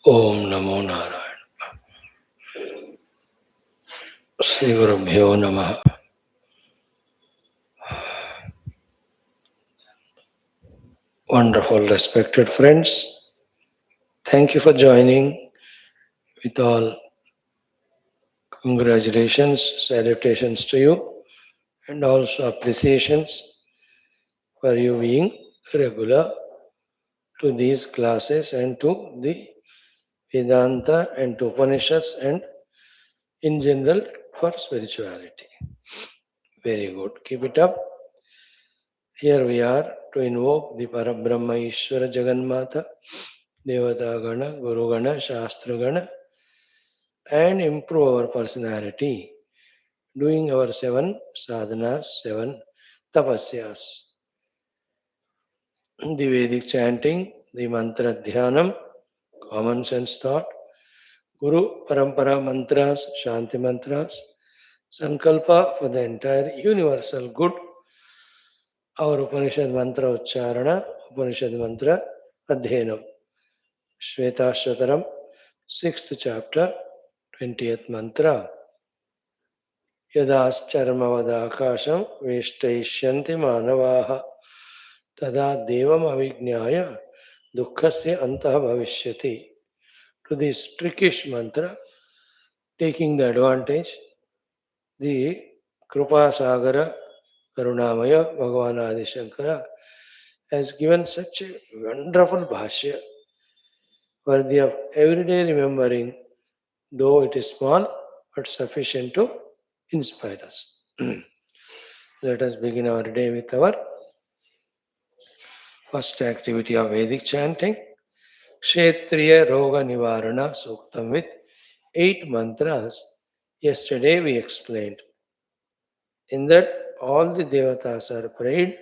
Om Namo Narayana. Sri Gurubhyo Namaha. Wonderful, respected friends. Thank you for joining. With all congratulations, salutations to you, and also appreciations for you being regular to these classes and to the Vedanta and to Upanishads and in general for spirituality. Very good. Keep it up. Here we are to invoke the Parabrahma Ishvara Jagannatha, Devata Gana, Guru Gana, Shastra Gana, and improve our personality, doing our 7 sadhanas, 7 tapasyas, the Vedic chanting, the mantra dhyanam, common sense thought, Guru Parampara mantras, Shanti mantras, Sankalpa for the entire universal good, our Upanishad mantra Ucharana, Upanishad mantra Adhyanam, Shwethashwatharam, 6th chapter, 20th mantra. यदाश्चर्मवदाकाशं वेष्टयिष्यन्ति मानवाः तदा देवम् अविज्ञाय दुःखस्य अन्तः भविष्यति. To this trickish mantra, taking the advantage, the Krupa Sagara Karunamaya Bhagavan Adi Shankara has given such a wonderful bhashya worthy of everyday remembering, though it is small but sufficient to inspire us. Let us begin our day with our first activity of Vedic chanting, Kshetriya Roga Nivarana Suktam with 8 mantras. Yesterday we explained. In that, all the devatas are prayed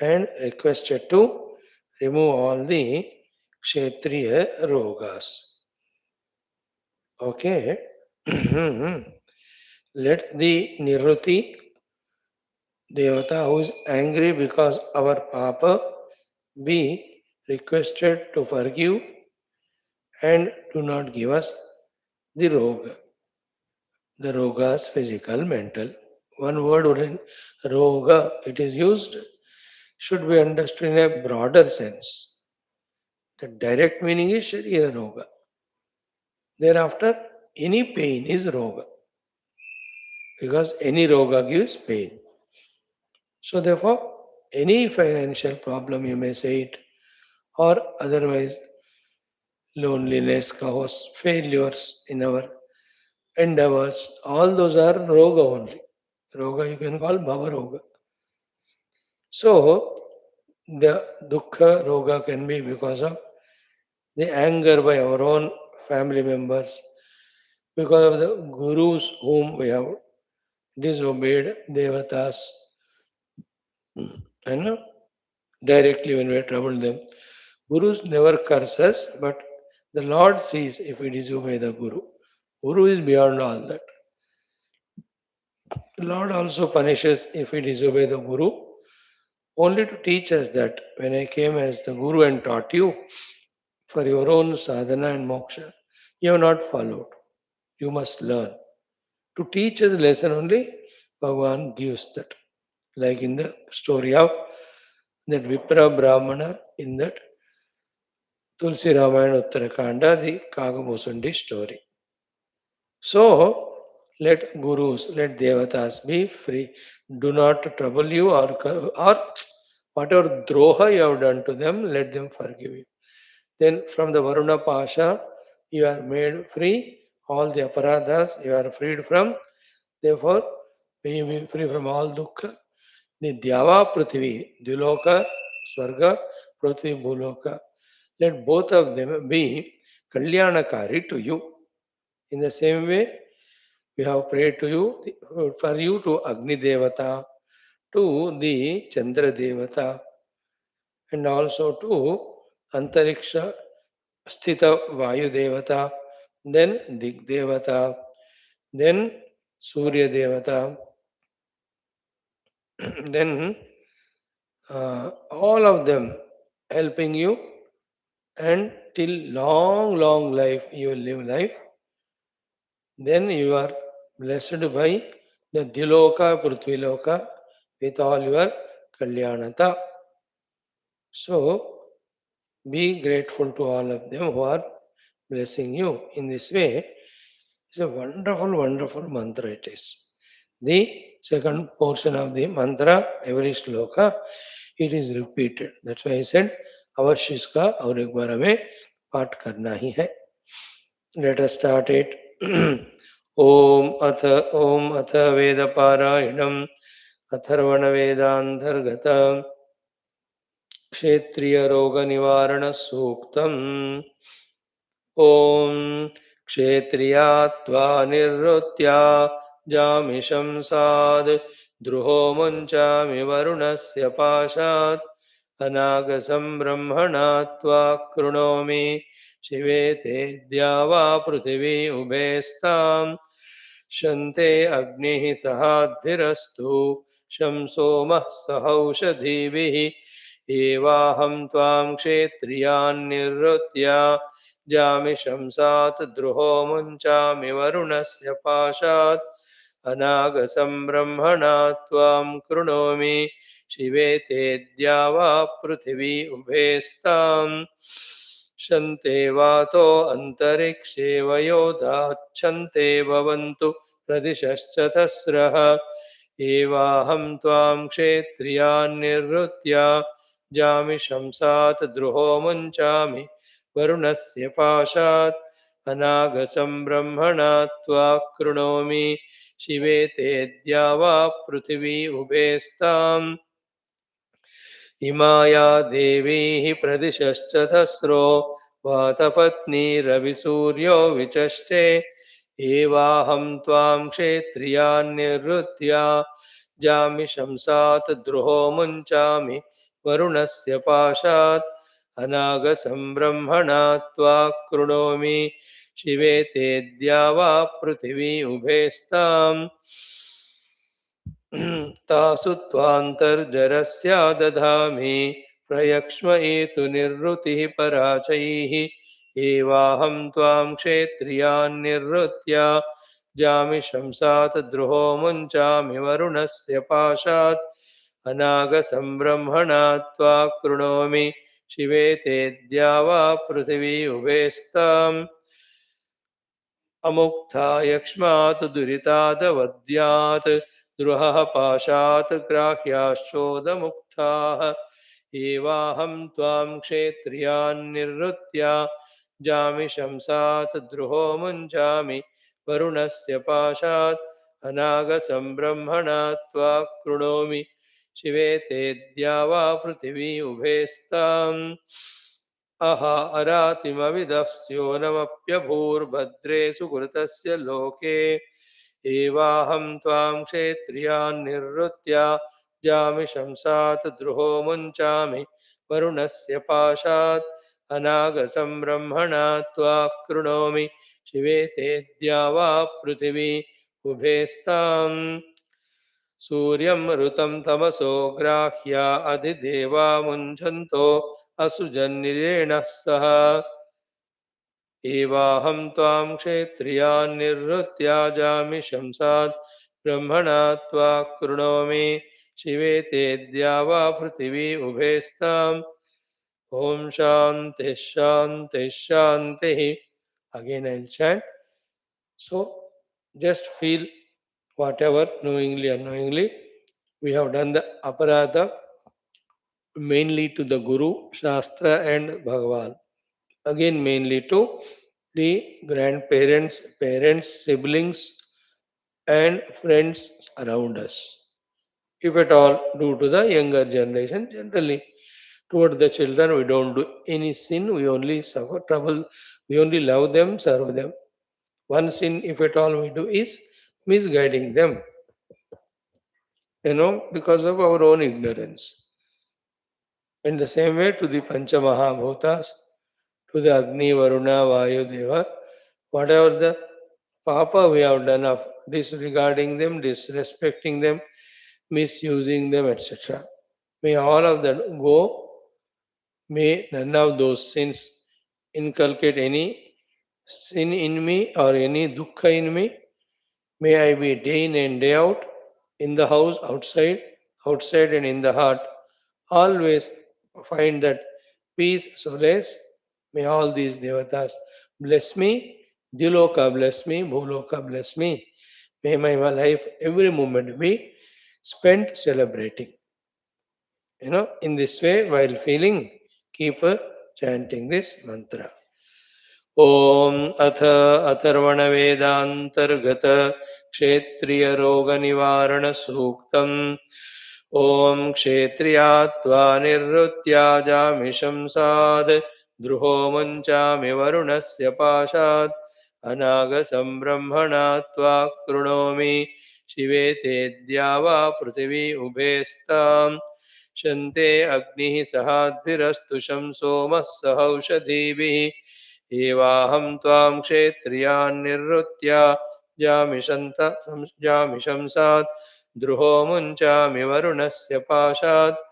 and requested to remove all the Kshetriya Rogas. Okay. Let the Niruti Devata who is angry because our Papa be requested to forgive and do not give us the roga. The rogas, physical, mental. One word within roga, it is used, should be understood in a broader sense. The direct meaning is Sharira roga. Thereafter, any pain is roga. Because any roga gives pain. So therefore, any financial problem you may say it, or otherwise loneliness, chaos, failures in our endeavors, all those are roga only. Roga you can call bhava roga. So the dukkha roga can be because of the anger by our own family members, because of the gurus whom we have disobeyed, devatas, and directly when we trouble them. Gurus never curse us, but the Lord sees if we disobey the Guru. Guru is beyond all that. The Lord also punishes if we disobey the Guru, only to teach us that when I came as the Guru and taught you for your own sadhana and moksha, you have not followed. You must learn. To teach us lesson only, Bhagavan gives that. Like in the story of that Vipra Brahmana in that Tulsi Ramayana Uttarakanda, the Kagamusundi story. So, let gurus, let devatas be free. Do not trouble you or whatever droha you have done to them, let them forgive you. Then from the Varuna Pasha, you are made free. All the aparadhas you are freed from. Therefore, may you be free from all dukkha. The Dyava Prithvi, Duloka, Swarga, Prithvi, Bhuloka. Let both of them be Kalyanakari to you. In the same way, we have prayed to you, for you to Agni Devata, to the Chandra Devata, and also to Antariksha Sthita Vayu Devata, then Dig Devata, then Surya Devata, then all of them helping you and till long, long life you will live life, then you are blessed by the Diloka Prithviloka with all your Kalyanata. So be grateful to all of them who are blessing you in this way. It's a wonderful, wonderful mantra it is. The second portion of the mantra, every sloka, it is repeated. That's why I said, अवश्य इसका और एक बार हमें पाठ करना ही है. Let us start it. ओम अथ वेदपारायणम् अथर्वणवेदान्तर्गत क्षेत्रीयरोगनिवारणसूक्तम्. ॐ क्षेत्रिया त्वा निवृत्त्या जामिषं साद् द्रुहो मुञ्चामि वरुणस्य पाशात् अनागसं ब्रह्मणा त्वा कृणोमि शिवे तेऽद्या वा पृथिवी उभेस्ताम् शन्ते अग्निः सहाद्भिरस्तु शं सोमः सहौषधीभिः एवाहं त्वां क्षेत्रियान् निवृत्त्या जामि शंसात् द्रुहो मुञ्चामि वरुणस्य पाशात् अनागसं ब्रह्मणा त्वां कृणोमि शिवे तेऽद्या वा पृथिवी उभेस्ताम् शन्ते वातो अन्तरिक्षे वयो दाच्छन्ते भवन्तु प्रदिशश्चतस्रः एवाहं त्वां क्षेत्रियान् निवृत्त्या जामि शंसात् द्रुहो मुञ्चामि वरुणस्य पाशात् अनागसं ब्रह्मणा त्वा कृणोमि शिवे तेऽद्या वा पृथिवी उभेस्ताम् इमाया देवीः प्रदिशश्चतस्रो वातपत्नीरविसूर्यो विचष्टे एवाहं त्वां क्षेत्रियान् निवृत्त्या जामि शंसात् द्रुहो मुञ्चामि वरुणस्य पाशात् अनागसं ब्रह्मणा त्वा कृणोमि शिवे तेऽद्या वा पृथिवी उभेस्ताम् तासु त्वान्तर्जरस्य दधामि प्रयक्ष्म एतु निर्वृतिः पराचैः एवाहं त्वां क्षेत्रियान् निवृत्त्या जामि शंसात् द्रुहो मुञ्चामि वरुणस्य पाशात् अनागसं ब्रह्मणा त्वा कृणोमि शिवे तेऽद्या वा पृथिवी उभेस्ताम् अमुक्ता यक्ष्मात् दुरितादवद्यात् द्रुहः पाशात् ग्राह्याश्चोदमुक्ताः एवाहं त्वां क्षेत्रियान् निवृत्त्या जामि शंसात् द्रुहो मुञ्चामि वरुणस्य पाशात् अनागसं ब्रह्मणा त्वा कृणोमि शिवे तेऽद्या वा पृथिवी उभेस्ताम् अहा अरातिमविदः स्योनमप्यभूर्भद्रे सुकृतस्य लोके एवाहं त्वां क्षेत्रियान् निवृत्त्या जामि शंसात् द्रुहो मुञ्चामि वरुणस्य पाशात् अनागसं ब्रह्मणा त्वा कृणोमि शिवे तेऽद्या वा पृथिवी उभेस्ताम् सूर्यं ऋतं तमसो ग्राह्या अधिदेवा मुञ्चन्तो असुजन्निरेणः सह एवाहं त्वां क्षेत्रियान् निवृत्त्या जामि शंसात् ब्रह्मणा त्वा कृणोमि शिवे तेऽद्या वा पृथिवी उभेस्ताम् ॐ शान्तिः शान्तिः शान्तिः. Again I'll chant. So just feel whatever knowingly or unknowingly we have done the aparadha mainly to the Guru, Shastra and Bhagavan. Again mainly to the grandparents, parents, siblings and friends around us. If at all due to the younger generation, generally toward the children we don't do any sin, we only suffer trouble, we only love them, serve them. One sin if at all we do is misguiding them, because of our own ignorance. In the same way to the Pancha Mahabhutas, to the Agni, Varuna, Vayu, Deva, whatever the papa we have done of disregarding them, disrespecting them, misusing them, etc. May all of that go. May none of those sins inculcate any sin in me or any dukkha in me. May I be day in and day out, in the house, outside and in the heart, always find that peace, solace. May all these devatas bless me. Diloka bless me. Bhuloka bless me. May my life, every moment be spent celebrating. In this way, while feeling, keep chanting this mantra. ॐ अथ अथर्वणवेदान्तर्गत क्षेत्रियरोगनिवारणसूक्तम् ॐ क्षेत्रिया त्वा निवृत्त्याजामिषं साद् द्रुहो मुञ्चामि वरुणस्य पाशात् अनागसं ब्रह्मणा त्वा कृणोमि शिवे तेऽद्या वा पृथिवी उभे स्ताम् शन्ते अग्निः सहाद्भिरस्तुषं सोमः सहौषधीभिः एवाहं त्वां क्षेत्रियान् निर्वृत्य जामि शंसात् द्रुहो मुञ्चामि वरुणस्य पाशात्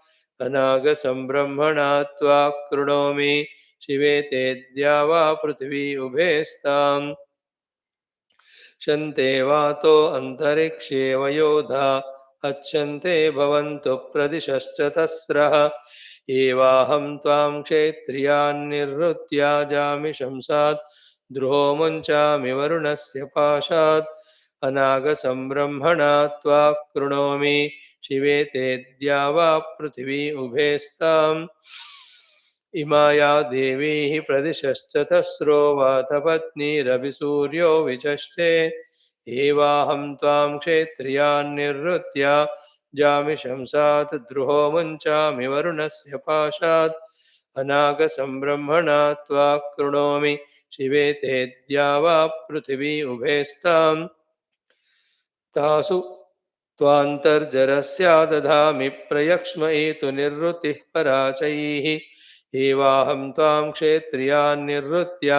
अनागसं ब्रह्मणा त्वा कृणोमि शिवे तेऽद्या वा पृथिवी उभे स्ताम् शन्ते वातो अन्तरिक्षे वयोधा अच्छन्ते भवन्तु प्रदिशश्च तस्रः एवाहं त्वां क्षेत्रियान् निर्वृत्या जामि शंसात् द्रुहो मुञ्चामि वरुणस्य पाशात् अनागसं ब्रह्मणा त्वा कृणोमि शिवे तेऽद्या वा पृथिवी उभे स्ताम् इमाया देवी प्रदिशश्च तस्रो वातपत्नीरभिसूर्यो विचष्टे एवाहं त्वां क्षेत्रियान् निर्वृत्य जामि शंसात् द्रुहो मुञ्चामि वरुणस्य पाशात् अनागसं ब्रह्मणा त्वा कृणोमि शिवे तेऽद्या वा पृथिवी उभे स्ताम् तासु त्वान्तर्जरस्यादधामि प्रयक्ष्म एतु निर्वृतिः पराचैः एवाहं त्वां क्षेत्रियान् निर्वृत्य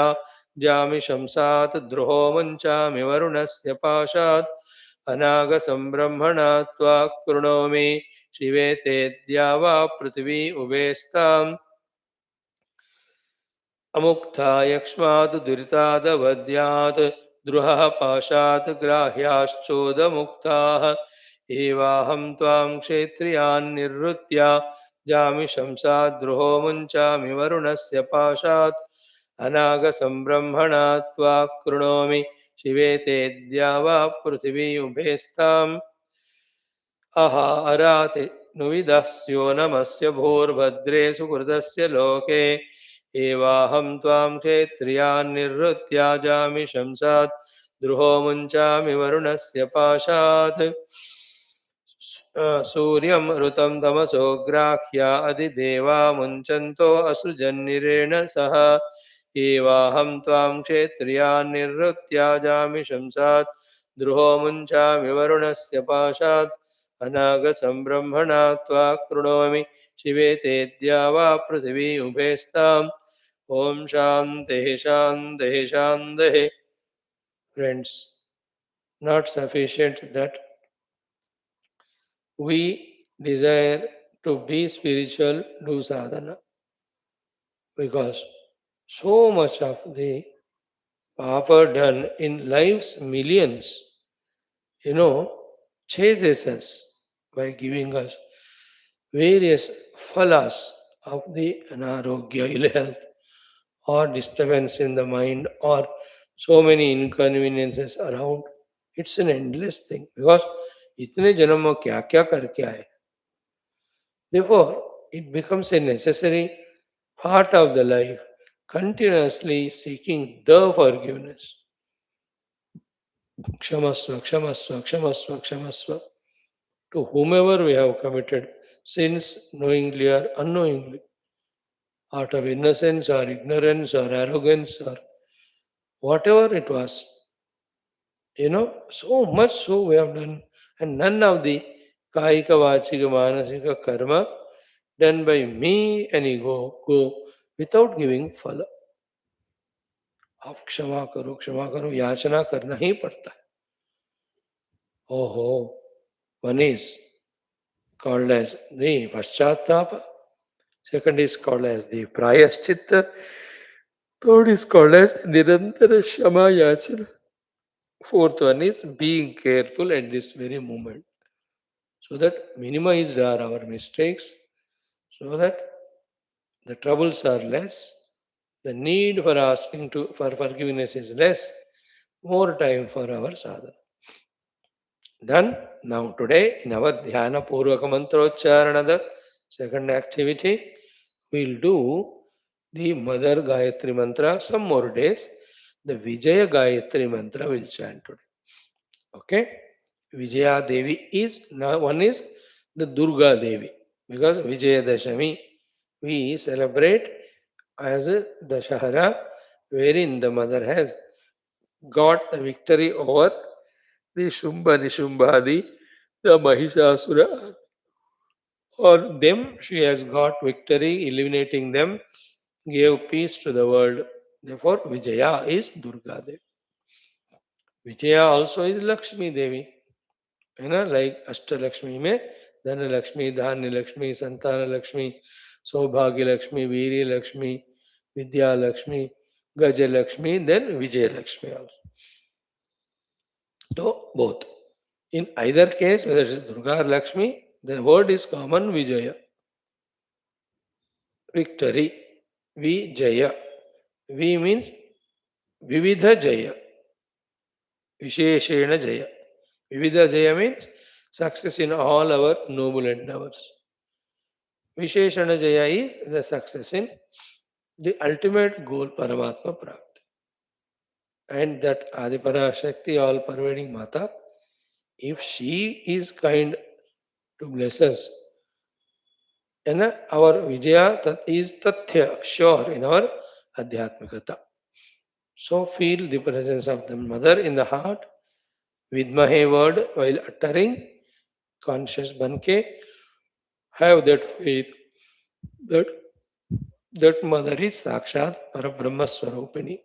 जामि शंसात् द्रुहो मुञ्चामि वरुणस्य पाशात् अनागसं ब्रह्मणा त्वा कृणोमि शिवे तेऽद्या वा पृथिवी उभे स्ताम् अमुक्ता यक्ष्मात् दुरितादवद्यात् द्रुहः पाशात् ग्राह्याश्चोदमुक्ताः एवाहं त्वां क्षेत्रियान् निर्वृत्य जामि शंसात् द्रुहो मुञ्चामि वरुणस्य पाशात् अनागसं ब्रह्मणा त्वा कृणोमि शिवे तेऽद्या वा पृथिवी उभे स्ताम् अराते नुविदः स्यो नमस्य भूर्भद्रे सुकृतस्य लोके एवाहं त्वां क्षेत्रियान् निर्वृत्य जामि शंसात् द्रुहो मुञ्चामि वरुणस्य पाशात् सूर्यं ऋतं तमसो ग्राह्या अधिदेवा मुञ्चन्तो असृजन्निरेण सह एवाहं त्वां क्षेत्रियान् निर्वृत्य जामि शंसात् द्रुहो मुञ्चामि वरुणस्य पाशात् अनागसं ब्रह्मणा त्वा कृणोमि शिवे तेऽद्या वा पृथिवी उभे स्ताम् ॐ शान्तिः शान्तिः शान्तिः Friends, not sufficient that we desire to be spiritual, do sadhana, because so much of the papa done in life's millions, you know, chases us by giving us various phalas of the anarogya, ill health, or disturbance in the mind, or so many inconveniences around. It's an endless thing because इतने जन्म में क्या क्या करके आए. Therefore, it becomes a necessary part of the life, continuously seeking the forgiveness. Kshamasva, kshamasva, kshamasva, kshamasva. To whomever we have committed sins knowingly or unknowingly, out of innocence or ignorance or arrogance or whatever it was, so much so we have done, and none of the kaika, vachika, manasika karma done by me and go without giving phala. आप क्षमा करो याचना करना ही पड़ता है. Oh, one is called as the Paschatapa, second is called as the Prayaschitta, Third is called as Nirantara Shama Yachana. Fourth one is being careful at this very moment, so that minimized are our mistakes, so that the troubles are less, the need for asking for forgiveness is less, more time for our sadhana. Done. Now today in our Dhyana Purvaka Mantrocharana, the second activity, we'll do the Mother Gayatri Mantra some more days. The Vijaya Gayatri Mantra will chant today. Okay? Vijaya Devi is, now one is the Durga Devi, because Vijaya Dashami we celebrate as a Dashahara, wherein the mother has got the victory over the Shumba Nishumbadi, the Mahishasura, or them she has got victory, eliminating them, gave peace to the world. Therefore, Vijaya is Durga Devi. Vijaya also is Lakshmi Devi. You know, like Ashtalakshmi mein Dhana Lakshmi, Dhanya Lakshmi, Santana Lakshmi, Saubhagya Lakshmi, Virya Lakshmi, Vidya Lakshmi, Gaja Lakshmi, then Vijaya Lakshmi also. So both. In either case, whether it's Durga or Lakshmi, the word is common Vijaya. Victory. Vijaya. V means Vividha Jaya. Visheshena Jaya. Vividha Jaya means success in all our noble endeavors. Visheshana Jaya is the success in the ultimate goal, Paramatma Prapti. And that Adipara Shakti, all pervading Mata, if she is kind to bless us, and our Vijaya is Tathya, sure in our Adhyatmikata. So feel the presence of the mother in the heart, Vidmahe word while uttering, conscious banke, have that faith that that mother is Sakshat Parabrahma Swarupini,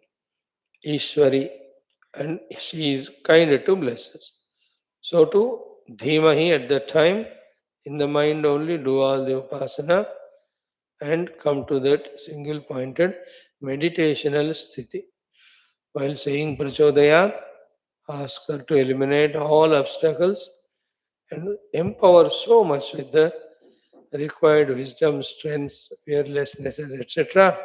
Ishwari, and she is kind to bless us. So to Dhimahi at that time, in the mind only do all the upasana and come to that single pointed meditational sthiti. While saying Prachodayat, ask her to eliminate all obstacles and empower so much with the required wisdom, strengths, fearlessnesses, etc.,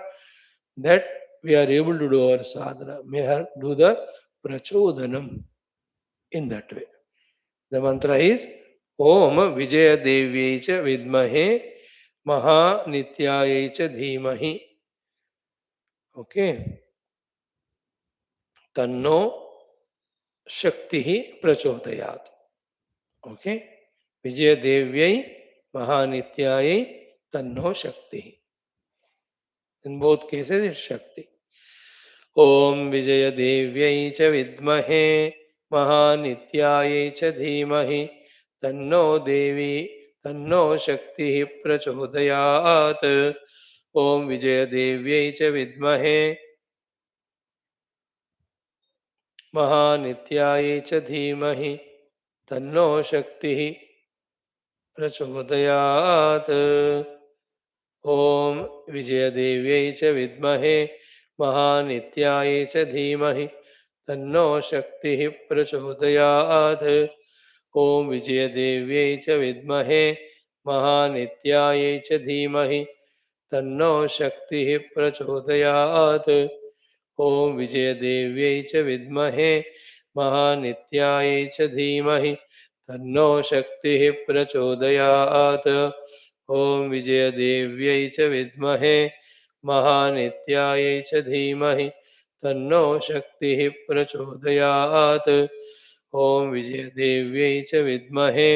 that we are able to do our sadhana. May her do the prachodhanam in that way. The mantra is Om Vijaya Devyai cha Vidmahe Maha Nityayai cha Dhimahi. Okay. Tanno Shakti Prachodayat. Okay. Vijaya Devyai Mahanityayai Tanno Shakti. In both cases, it's Shakti. Om Vijaya Devyai cha Vidmahe Mahanityayai cha Dhimahi Tanno Devi Tanno Shakti Prachodayat. Om Vijaya Devyai cha Vidmahe Mahanityayai cha Dhimahi Tanno Shakti प्रचोदयात् ॐ विजयदेव्यै च विद्महे महानित्यायै च धीमहि तन्नो शक्तिः प्रचोदयात् ॐ विजयदेव्यै च विद्महे महानित्यायै च धीमहि तन्नो शक्तिः प्रचोदयात् ॐ विजयदेव्यै च विद्महे महानित्यायै च धीमहि तन्नो शक्तिः प्रचोदयात् ॐ विजयदेव्यै च विद्महे महानित्यायै च धीमहि तन्नो शक्तिः प्रचोदयात् ॐ विजयदेव्यै च विद्महे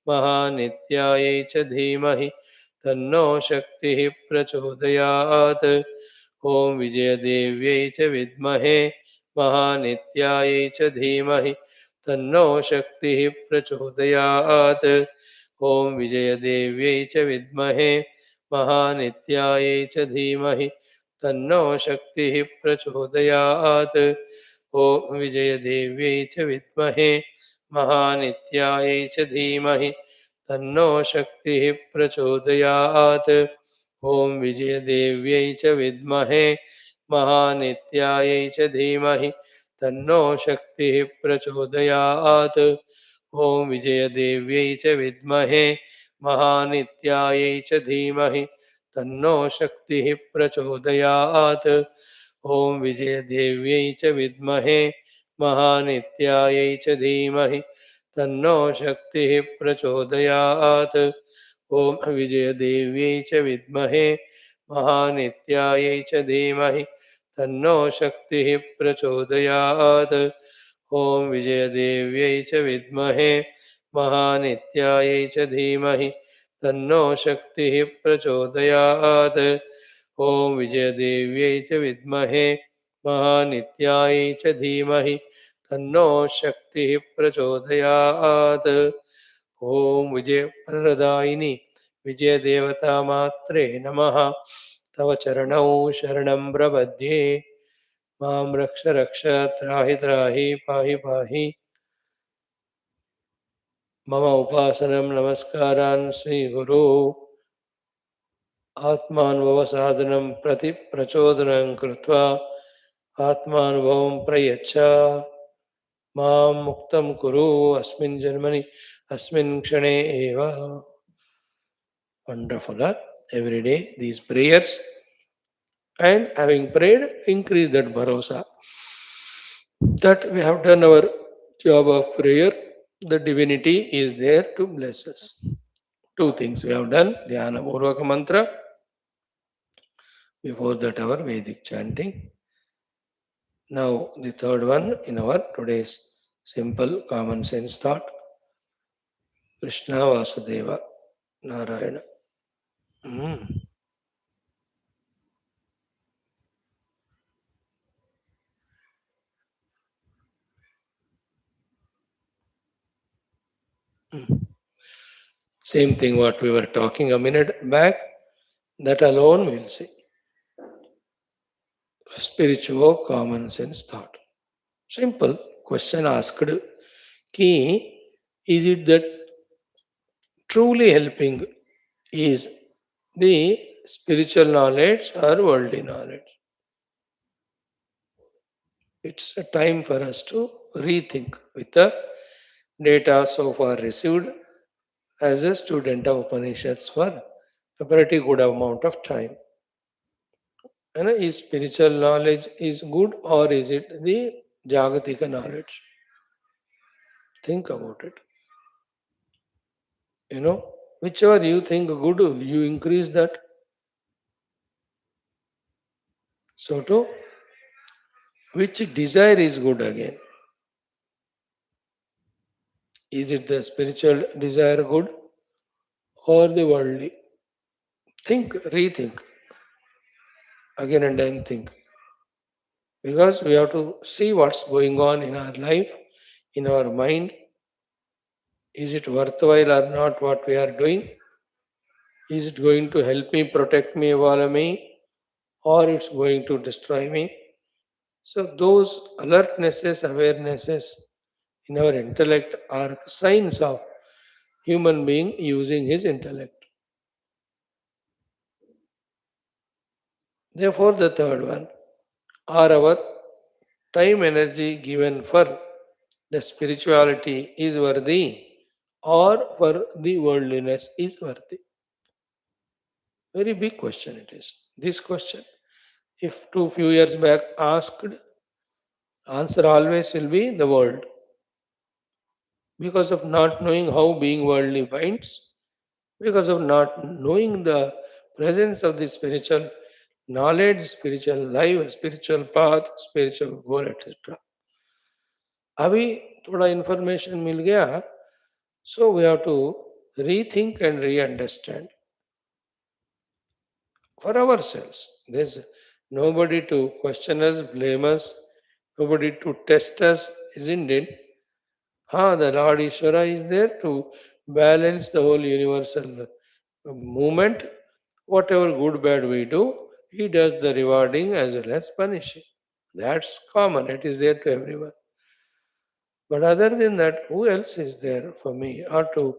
महानित्यायै च धीमहि तन्नो शक्तिः प्रचोदयात् ॐ विजयदेव्यै च विद्महे महानित्यायै च धीमहि तन्नो शक्तिः प्रचोदयात् ॐ विजयदेव्यै च विद्महे महानित्यायै च धीमहि तन्नो शक्तिः प्रचोदयात् ॐ विजयदेव्यै च विद्महे महानित्यायै च धीमहि तन्नो शक्तिः प्रचोदयात् ॐ विजयदेव्यै च विद्महे महानित्यायै च धीमहि तन्नो शक्तिः प्रचोदयात्। ॐ विजयदेव्यै च विद्महे महानित्यायै च धीमहि तन्नो शक्तिः प्रचोदयात्। ॐ विजयदेव्यै च विद्महे महानित्यायै च धीमहि तन्नो शक्तिः प्रचोदयात्। ॐ विजयदेव्यै च विद्महे महानित्यायै च धीमहि तन्नो शक्तिः प्रचोदयात्। ॐ विजयदेव्यै च विद्महे महानित्यायै च धीमहि तन्नो शक्तिः प्रचोदयात्। ॐ विजयदेव्यै च विद्महे महानित्यायै च धीमहि तन्नो शक्तिः प्रचोदयात्। ॐ विजयप्रदायिनि विजयदेवतामात्रे नमः। तव चरणौ शरणं प्रपद्ये। मां रक्ष रक्ष त्राहि त्राहि पाहि पाहि। मम उपासनं नमस्कारान् श्रीगुरो आत्मानुभवसाधनं प्रति प्रचोदनं कृत्वा आत्मानुभवं प्रयच्छ मां मुक्तं कुरु अस्मिन् जन्मनि अस्मिन् क्षणे एव. Wonderful, huh? Every day these prayers, and having prayed, increase that bharosa that we have done our job of prayer. The divinity is there to bless us. Two things we have done: Dhyana Purvaka Mantra, before that, our Vedic chanting. Now, the third one in our today's simple common sense thought: Krishna Vasudeva Narayana. Mm, mm. Same thing what we were talking a minute back, that alone we'll see. Spiritual common sense thought. Simple question asked: Ki, is it that truly helping is the spiritual knowledge or worldly knowledge? It's a time for us to rethink with the data so far received as a student of Upanishads for a pretty good amount of time. And is spiritual knowledge is good, or is it the Jagatika knowledge? Think about it. Whichever you think good, you increase that. So to which desire is good again? Is it the spiritual desire good or the worldly? Think, rethink again and then think. Because we have to see what's going on in our life, in our mind. Is it worthwhile or not what we are doing? Is it going to help me, protect me, evolve me, or it's going to destroy me? So those alertnesses, awarenesses in our intellect are signs of human being using his intellect. Therefore, the third one, are our time energy given for the spirituality is worthy or for the worldliness is worthy? Very big question it is. This question, if two few years back asked, answer always will be the world. Because of not knowing how being worldly finds, because of not knowing the presence of the spiritual knowledge, spiritual life, spiritual path, spiritual goal, etc. अभी थोड़ा information मिल गया, so we have to rethink and re-understand for ourselves. There's nobody to question us, blame us, nobody to test us, isn't it? The Lord Ishvara is there to balance the whole universal movement. Whatever good bad we do, He does the rewarding as well as punishing. That's common, it is there to everyone. But other than that, who else is there for me or to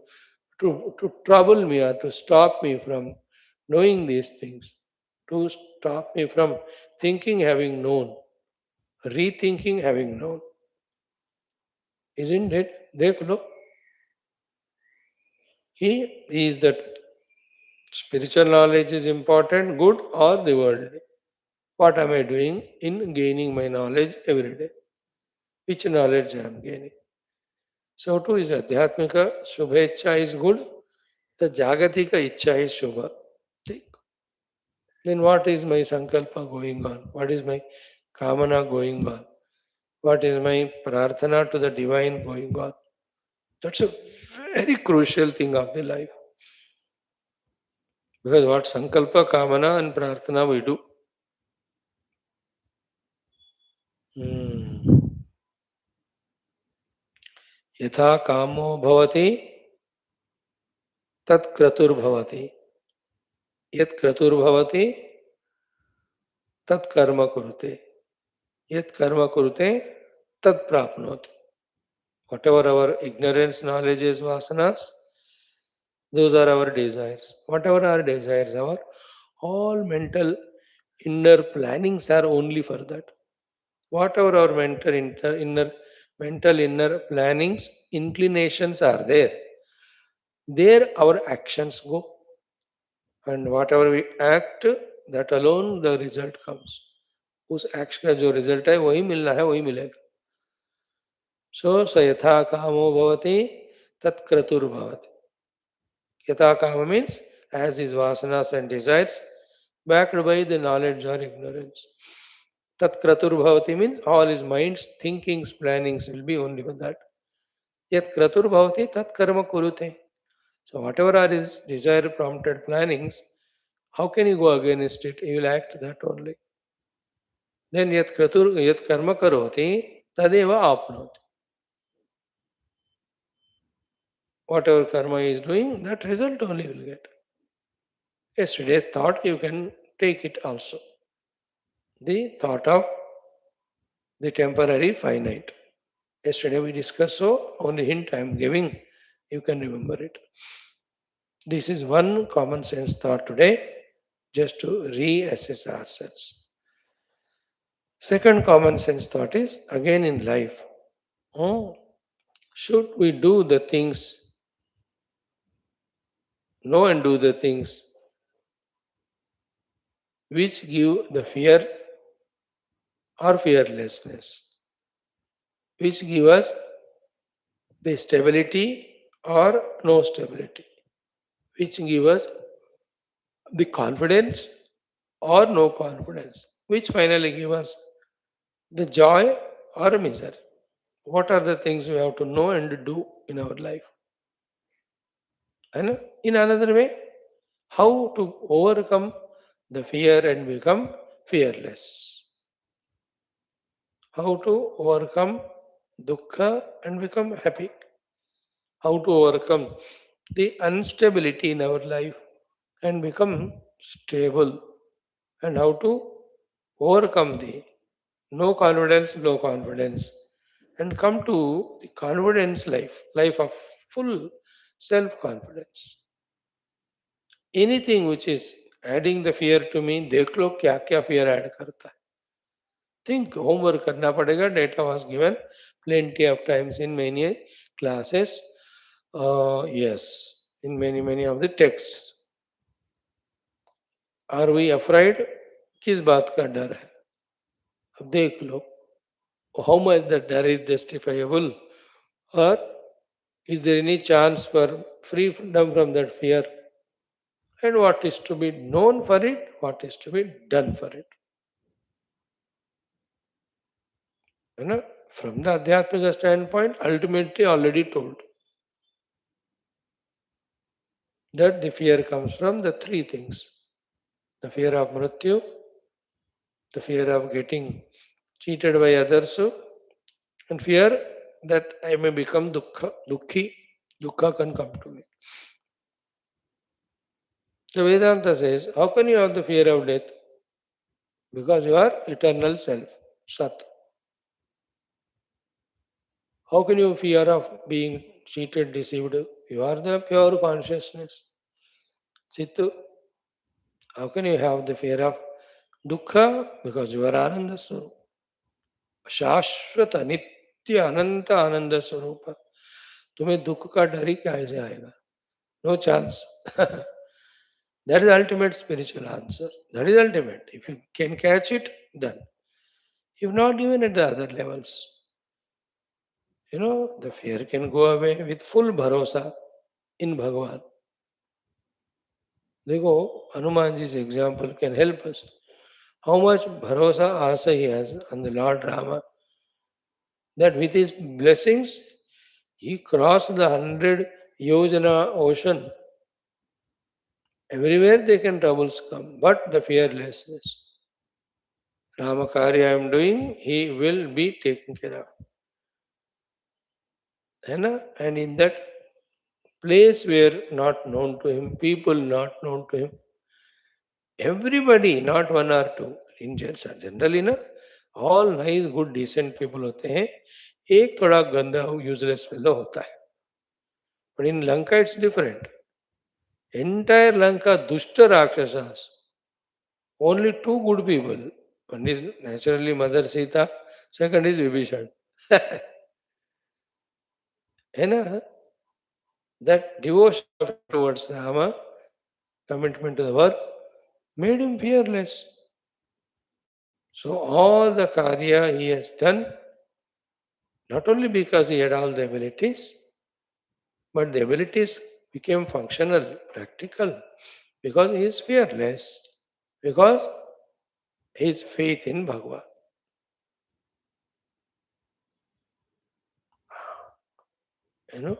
trouble me or to stop me from knowing these things, to stop me from thinking having known, rethinking having known. Isn't it? देख लो, he is that spiritual knowledge is important, good or the world. What am I doing in gaining my knowledge every day? Which knowledge I am gaining? So too is Adhyatmika, Shubha Ichcha is good, the Jagatika Ichcha is Shubha. See? Then what is my Sankalpa going on? What is my Kamana going on? What is my Prarthana to the divine going on? That's a very crucial thing of the life. Because what Sankalpa, Kamana and Prarthana we do. Hmm. यथा कामो भवति तत् क्रतुर्भवति यत् क्रतुर्भवति तत् कर्म कुरुते यत् कर्म कुरुते तत् प्राप्नोति. Whatever our ignorance, knowledge, vasanas, those are our desires. Whatever our desires are, all mental inner plannings are only for that. Whatever our mental inner plannings, inclinations are there our actions go. And whatever we act, that alone the result comes. उस act का जो result है वही मिलना है, वही मिलेगा. सो स यथा कामो भवति तत्क्रतुर्भवति. यथा काम means as his vasanas and desires backed by the knowledge or ignorance. Tatkratur means all his minds, thinkings, plannings will be only for that. Yet kratur bhavati tat karma kurute. So whatever are his desire prompted plannings, how can you go against it? He will act that only. Then yat karma karoti tadeva apnoti. Whatever karma he is doing, that result only will get. Yesterday's thought you can take it also. The thought of the temporary finite. Yesterday we discussed, so only hint I am giving, you can remember it. This is one common sense thought today, just to reassess ourselves. Second common sense thought is again in life. Oh, should we do the things, know and do the things which give the fear or fearlessness, which give us the stability or no stability, which give us the confidence or no confidence, which finally give us the joy or misery. What are the things we have to know and do in our life? And in another way, how to overcome the fear and become fearless. How to overcome dukkha and become happy. How to overcome the instability in our life and become stable. And how to overcome the no confidence, low confidence, and come to the confidence life of full self confidence. Anything which is adding the fear to me, देख लो क्या क्या fear add करता है. Think homework करना पड़ेगा. Data was given plenty of times in many classes. Yes, in many of the texts. Are we afraid? किस बात का डर है? अब देख लो. How much that there is justifiable, or is there any chance for freedom from that fear, and what is to be known for it, what is to be done for it. You know, from the Adhyatmika standpoint, ultimately already told that the fear comes from the three things: the fear of mrityu, the fear of getting cheated by others, and fear that I may become dukkhi, dukkha can come to me. So Vedanta says, how can you have the fear of death? Because you are eternal self, Sat. How can you fear of being cheated, deceived? You are the pure consciousness, Chitu. How can you have the fear of dukkha? Because you are Ananda Swarupa. शाश्वत नित्य अनंत आनंद स्वरूप तुम्हें दुख का डर ही कैसे आएगा no chance that is ultimate spiritual answer. That is ultimate. If you can catch it, then if not even at the other levels, the fear can go away with full bharosa in Bhagavan. देखो Hanuman ji's example can help us. How much bharosa asa he has on the Lord Rama that with his blessings he crossed the 100 yojana ocean. Everywhere they can troubles come, but the fearlessness. Rama Karya I am doing, he will be taken care of. है ना? And in that place where not known to him, people not known to him, everybody, not one or two, in generally ना, all nice, good, decent people होते हैं, एक थोड़ा गंदा useless fellow होता है. But in Lanka it's different. Entire Lanka dushta rakshasas. Only two good people. One is naturally Mother Sita, second is Vibhishan. है ना? That devotion of him towards Rama, commitment to the work, made him fearless. So all the karya he has done, not only because he had all the abilities, but the abilities became functional, practical, because he is fearless, because his faith in Bhagwan. You know,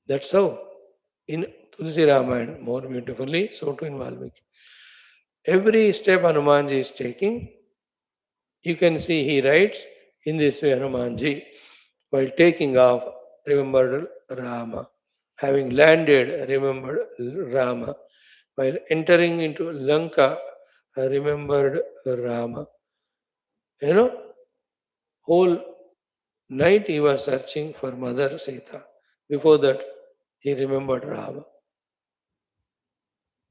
that's how in Tulsi Ramayana, more beautifully, so too in Valmiki. Every step Hanumanji is taking, you can see he writes in this way Hanumanji, while taking off, remembered Rama. Having landed, remembered Rama. While entering into Lanka, remembered Rama. You know, whole night he was searching for Mother Sita. Before that, he remembered Rama.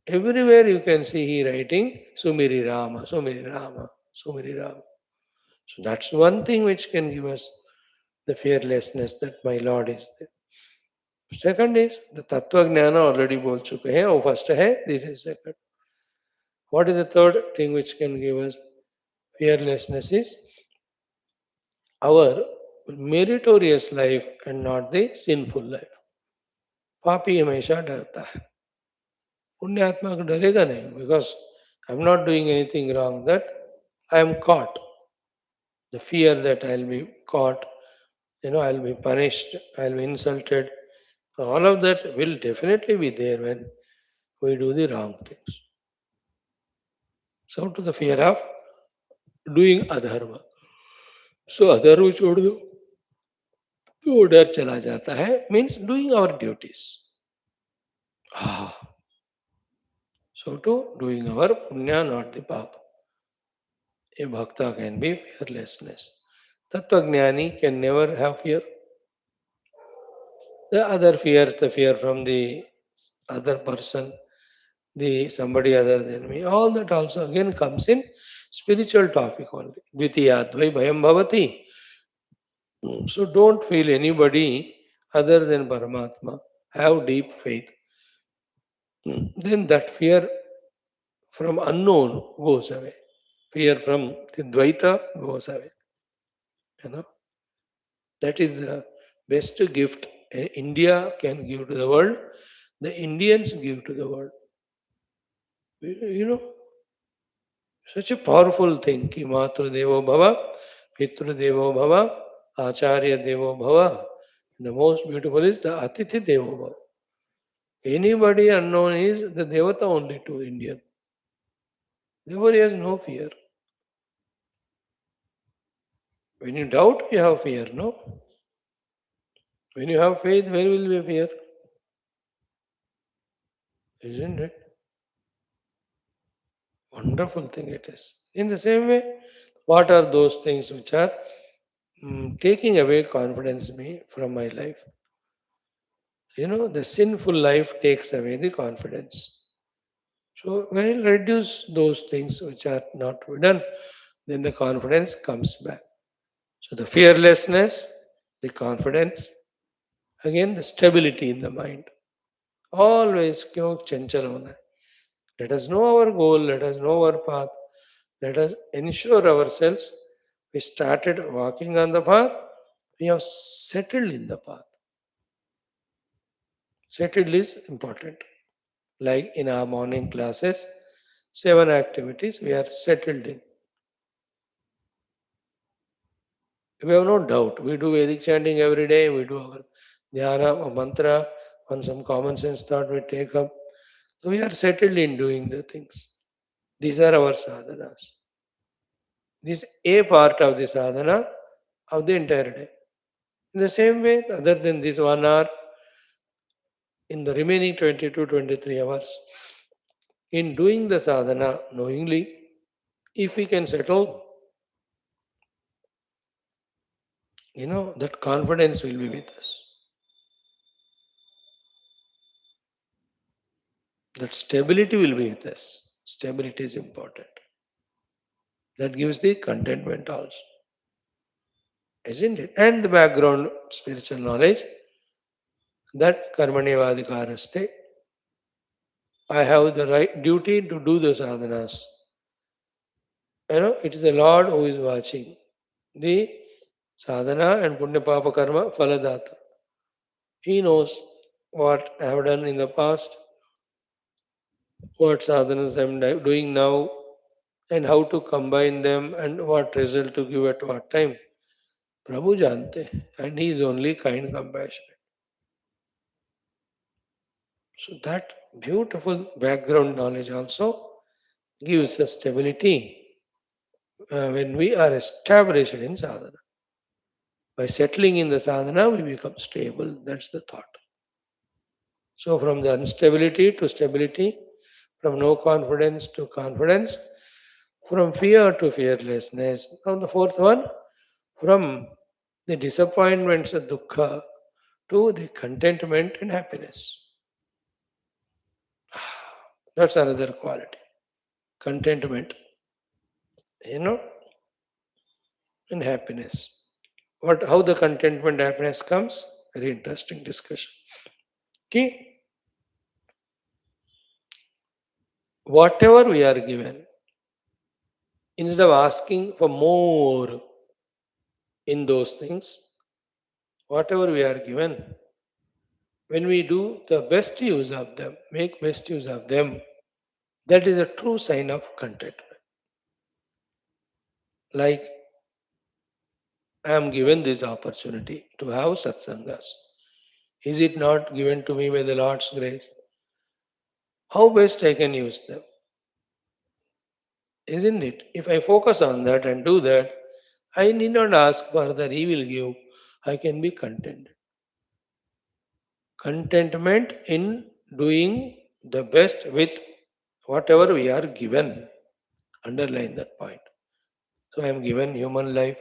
Everywhere you can see he writing Sumiri Rama, Sumiri Rama, Sumiri Rama. So that's one thing which can give us the fearlessness that my Lord is there. Second is the Tattva Jnana already बोल चुके हैं वो first है this is second. What is the third thing which can give us fearlessness is our meritorious life and not the sinful life. पापी हमेशा डरता है पुण्य आत्मा को डरेगा नहीं because I'm not doing anything wrong that I am caught. The fear that I'll be caught, I'll be punished, I'll be insulted. All of that will definitely be there when we do the wrong things. So to the fear of doing अधर्म. So अधर्म छोड़ दो तो वो डर चला जाता है means doing our duties so to doing our punya not the papa a bhakta can be fearlessness tattvagnani can never have fear the other fears the fear from the other person the somebody other than me all that also again comes in spiritual topic only dvitiyadvai bhayam bhavati. So don't feel anybody other than Paramatma. Have deep faith. Then that fear from unknown goes away. Fear from the Dvaita goes away. You know, that is the best gift India can give to the world. The Indians give to the world. You know, such a powerful thing. Ki Matru Devo Bhava, Pitru Devo Bhava, Acharya Devo Bhava. The most beautiful is the Atithi Devo Bhava. Anybody unknown is the Devata only to Indian. Therefore, he has no fear. When you doubt, you have fear, no? When you have faith, where will be fear? Isn't it? Wonderful thing it is. In the same way, what are those things which are taking away confidence me from my life? The sinful life takes away the confidence. So when you reduce those things which are not to be done, then the confidence comes back. So the fearlessness, the confidence, again the stability in the mind. Always क्यों चंचल होना है? Let us know our goal, let us know our path, let us ensure ourselves we started walking on the path, we have settled in the path. Settled is important. Like in our morning classes, 7 activities we are settled in. We have no doubt. We do Vedic chanting every day, we do our dhyana or mantra, on some common sense thought we take up. So we are settled in doing the things. These are our sadhanas. This is a part of the sadhana of the entire day. In the same way, other than this 1 hour, in the remaining 22-23 hours, in doing the sadhana knowingly, if we can settle, that confidence will be with us. That stability will be with us. Stability is important. That gives the contentment also, isn't it? And the background spiritual knowledge that karmanevadikaraste, I have the right duty to do the sadhanas. It is the Lord who is watching the sadhana and punya papa karma phaladata. He knows what I have done in the past, what sadhanas I am doing now, and how to combine them and what result to give at what time. Prabhu jante, and he is only kind, compassionate. So that beautiful background knowledge also gives us stability when we are established in sadhana. By settling in the sadhana, we become stable. That's the thought. So from the instability to stability, from no confidence to confidence, from fear to fearlessness. Now the fourth one, from the disappointments of dukkha to the contentment and happiness. That's another quality. Contentment, you know, and happiness. How the contentment happiness comes? Very interesting discussion. Okay, whatever we are given, instead of asking for more in those things, whatever we are given, when we do the best use of them, make best use of them, that is a true sign of contentment. Like I am given this opportunity to have satsangas. Is it not given to me by the Lord's grace? How best I can use them? Isn't it? If I focus on that and do that, I need not ask further, He will give. I can be content. Contentment in doing the best with whatever we are given. Underline that point. So I am given human life.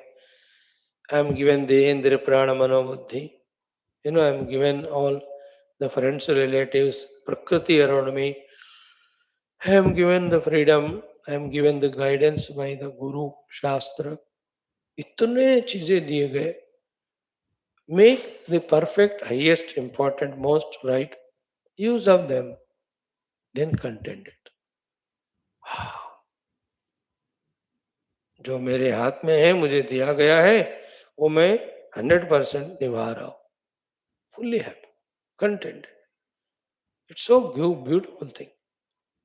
I am given Dehendra Prana Mano Buddhi. I am given all the friends, relatives, Prakriti around me. I am given the freedom. I am given the guidance by the Guru, Shastra. इतने चीजें दिए गए. Make the perfect, highest, important, most right use of them. Then content it. जो मेरे हाथ में है मुझे दिया गया है वो मैं 100% निभा रहा हूँ. Fully happy, content. It's so beautiful thing.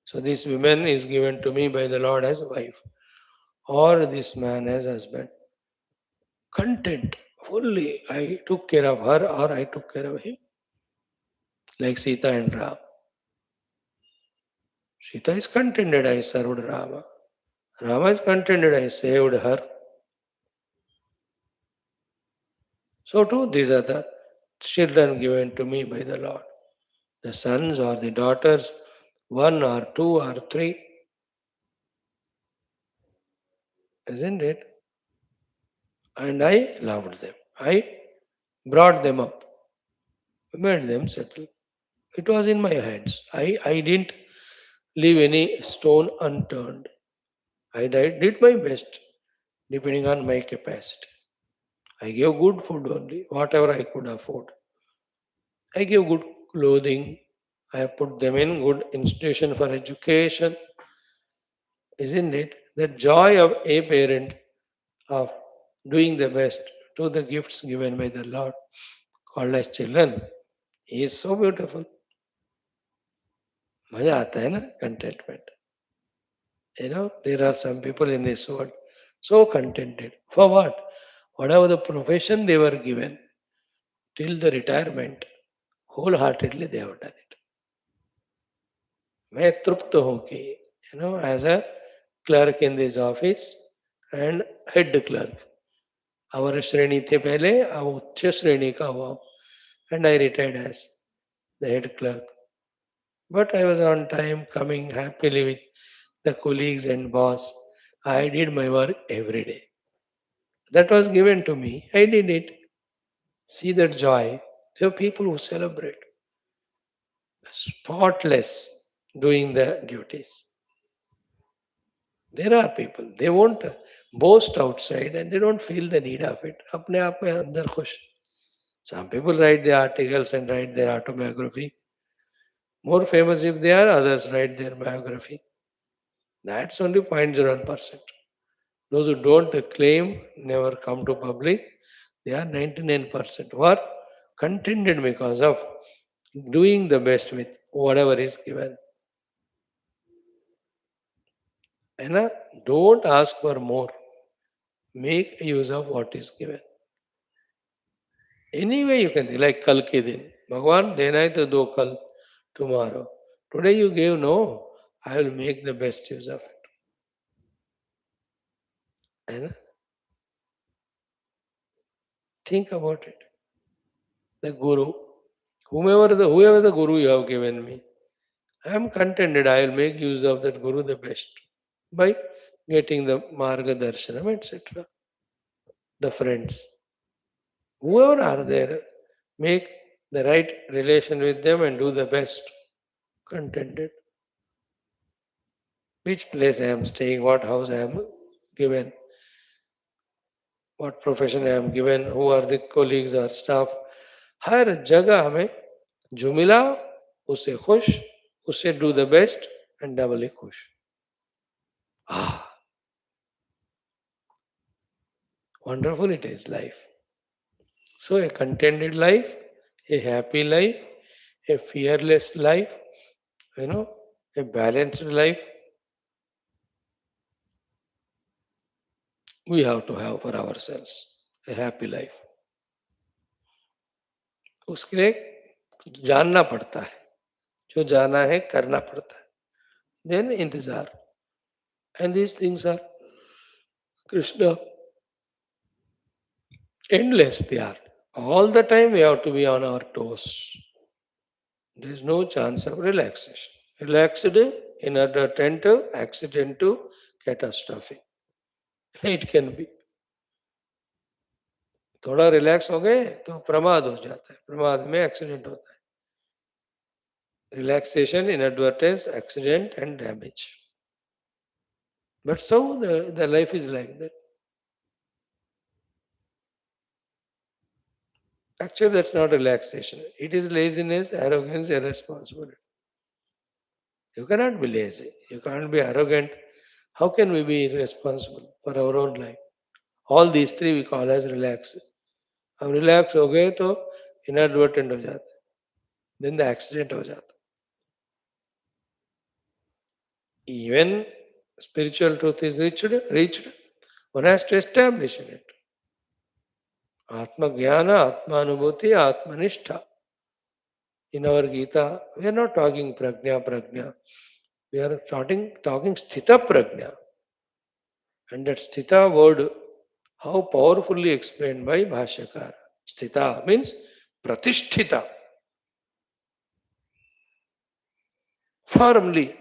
So this woman is given to me by the Lord as wife, or this man as husband. Content fully. I took care of her, or I took care of him. Like Sita and Ram. Sita is contented. I served Rama. Rama is contented. I saved her. So too, these are the children given to me by the Lord. The sons or the daughters, one or two or three, isn't it? And I loved them. I brought them up, made them settle. It was in my hands. I didn't leave any stone unturned. Did my best, depending on my capacity. I gave good food only, whatever I could afford. I gave good clothing. I put them in good institution for education. Isn't it? The joy of a parent of doing the best to the gifts given by the Lord, called as children, is so beautiful. मजा आता है ना contentment. There are some people in this world so contented. For what? Whatever the profession they were given till the retirement, wholeheartedly they have done it. मैं तृप्त हूँ कि as a clerk in this office and head clerk. our श्रेणी थे पहले, अब उच्च श्रेणी का हुआ and I retired as the head clerk. But I was on time, coming happily with the colleagues and boss. I did my work every day. That was given to me. I did it. See that joy. There are people who celebrate spotless doing the duties. There are people, they won't boast outside and they don't feel the need of it. अपने आप में अंदर खुश. Some people write the articles and write their autobiography. More famous if they are, others write their biography. That's only 0.01%. Those who don't claim, never come to public, they are 99% who are contented because of doing the best with whatever is given. And don't ask for more. Make use of what is given. Any way you can think, like kal ke din. Bhagwan, dena hai to do kal, tomorrow. Today you gave no, I will make the best use of it. And think about it. The Guru, whoever the Guru you have given me, I am contented. I will make use of that Guru the best by getting the Marga Darshanam, etc. The friends, whoever are there, make the right relation with them and do the best. Contented. Which place I am staying, what house I am given, what profession I am given, who are the colleagues or staff. हर जगह हमें जो मिला उससे खुश, उससे do the best and doubly खुश. Ah, wonderful it is life. So a contented life, a happy life, a fearless life, you know, a balanced life, we have to have for ourselves a happy life. उसके लिए जानना पड़ता है, जो जाना है करना पड़ता है. Then इंतजार. And these things are Krishna endless. They are all the time. We have to be on our toes. There is no chance of relaxation. Relaxed, inattentive, accidental, catastrophic. It can be. थोड़ा relax हो गए तो प्रमाद हो जाता है, प्रमाद में एक्सीडेंट होता है. Relaxation, inadvertence, accident and damage. But so the life is like that. Actually, that's not relaxation. It is laziness, arrogance, irresponsibility. You cannot be lazy. You can't be arrogant. How can we be irresponsible for our own life? All these three we call as relax. हम relax हो गए तो inadvertent हो जाता है, then the accident हो जाता है. Even spiritual truth is reached, one has to establish in it. आत्मज्ञान, आत्मानुभूति, आत्मनिष्ठा. In our Gita, we are not talking prajna. We are talking sthita prajna. And that sthita word, how powerfully explained by Bhashyakara. Sthita means pratisthita. Firmly,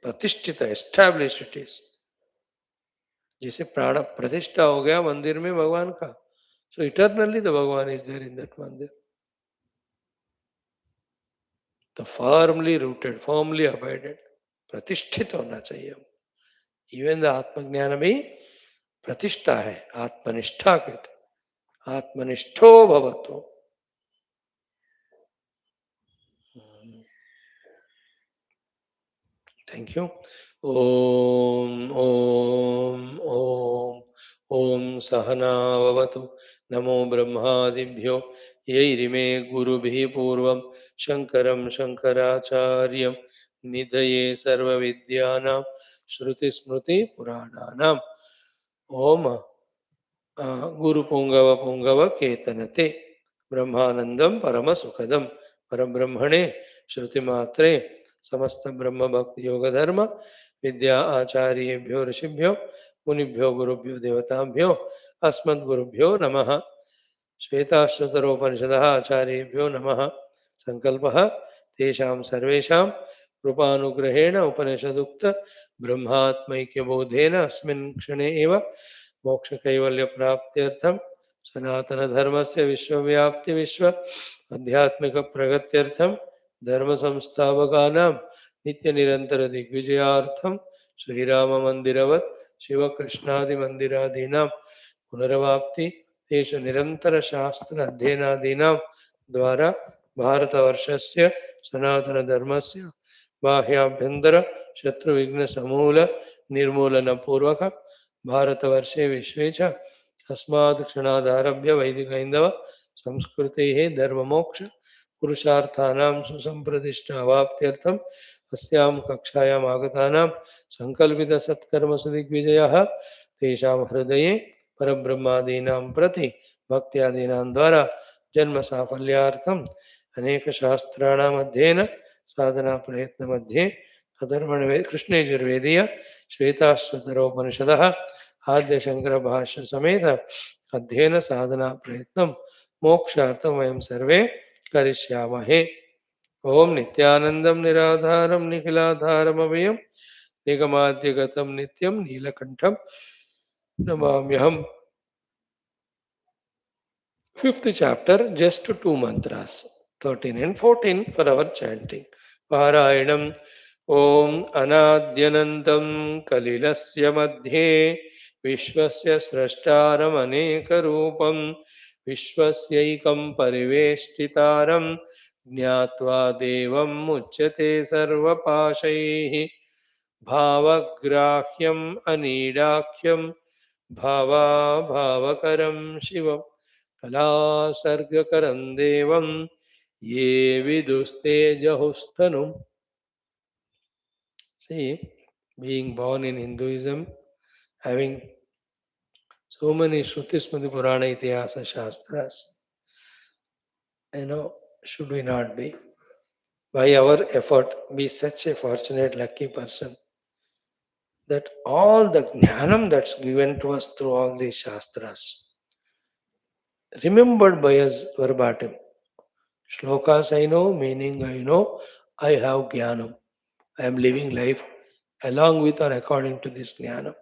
pratisthita, established it is. जैसे प्राण प्रतिष्ठा हो गया मंदिर में भगवान का, so eternally the Bhagavan is there in that mandir. The firmly rooted, firmly abided. प्रतिष्ठित होना चाहिए। इवन द आत्मज्ञान भी प्रतिष्ठा है, आत्मनिष्ठा कहते, आत्मनिष्ठो भवतो। Thank you. ओम ओम ओम ओम सहना भवतु। नमो ब्रह्मादिभ्यो यैरिमे गुरुभिः पूर्वं शङ्करं शङ्कराचार्यं निधये सर्वविद्यानां श्रुतिस्मृतिपुराणानाम्। ओम गुरुपुङ्गव पुङ्गव केतनते ब्रह्मानन्दं परमसुखदं परब्रह्मणे श्रुतिमात्रे समस्त ब्रह्म भक्ति योग धर्म विद्या आचार्येभ्यो ऋषिभ्यो मुनिभ्यो गुरुभ्यो देवताभ्यो अस्मद्गुरुभ्यो नमः। श्वेताश्वतरोपनिषदः आचार्येभ्यो नमः। संकल्पः तेषां सर्वेषां कृपानुग्रहेण उपनिषदुक्त ब्रह्मात्मैक्यबोधेन अस्मिन् क्षणे एव मोक्षकैवल्यप्राप्त्यर्थं सनातनधर्मस्य विश्वव्याप्ति विश्व आध्यात्मिकप्रगत्यर्थं धर्मसंस्थापकानां नित्यनिरन्तरदिग्विजयार्थं श्रीराममन्दिरवत् शिवकृष्णादिमन्दिरादीनां पुनरवाप्ति तेषु निरन्तरशास्त्र अध्ययनादीनां द्वारा भारतवर्षस्य सनातनधर्मस्य बाह्याभ्यन्तर शत्रुविघ्नसमूल निर्मूलनपूर्वक भारतवर्षे विश्वे च अस्मात् क्षणादारभ्य वैदिकैन्दव संस्कृतेः धर्ममोक्ष पुरुषार्थानां सुसम्प्रतिष्ठावाप्त्यर्थम् अस्यां कक्षायाम् आगतानां सङ्कल्पितसत्कर्मसु दिग्विजयः तेषां हृदये परब्रह्मादीनां प्रति भक्त्यादीनां द्वारा जन्मसाफल्यार्थम् अनेकशास्त्राणाम् अध्ययन साधना प्रयत्नमध्ये अधर्वणे कृष्णयजुर्वेदीय श्वेताश्वतरोपनिषदः आद्य शंकर भाष्य समेत अध्ययन साधना प्रयत्नं मोक्षार्थं वयं सर्वे करिष्यामहे। ओम नित्यानंदं निराधारं निखिलाधारमव्ययं निगमाद्यगतं नित्यं नीलकंठं नमाम्यहम्। Fifth chapter, just two mantras, 13 and 14 for our chanting. Parayanam. Om Anadyanantam Kalilasya Madhye Vishwasya Srashtaram Anekarupam Vishwasyaitam Pariveshtitaram Jnatva Devam Muchyate Sarvapashaihi Bhavagrahyam Anidakyam भावाभावकरं शिवं कलासर्गकरं देवं ये विदुस्तेजहुस्तनुम्. See, being born in Hinduism, having so many Shruti Smriti Purana Itihasa Shastras, should we not be, by our effort, be such a fortunate, lucky person that all the jnanam that's given to us through all these Shastras, remembered by us verbatim. Shlokas I know, meaning I know, I have jnanam. I am living life along with or according to this jnanam.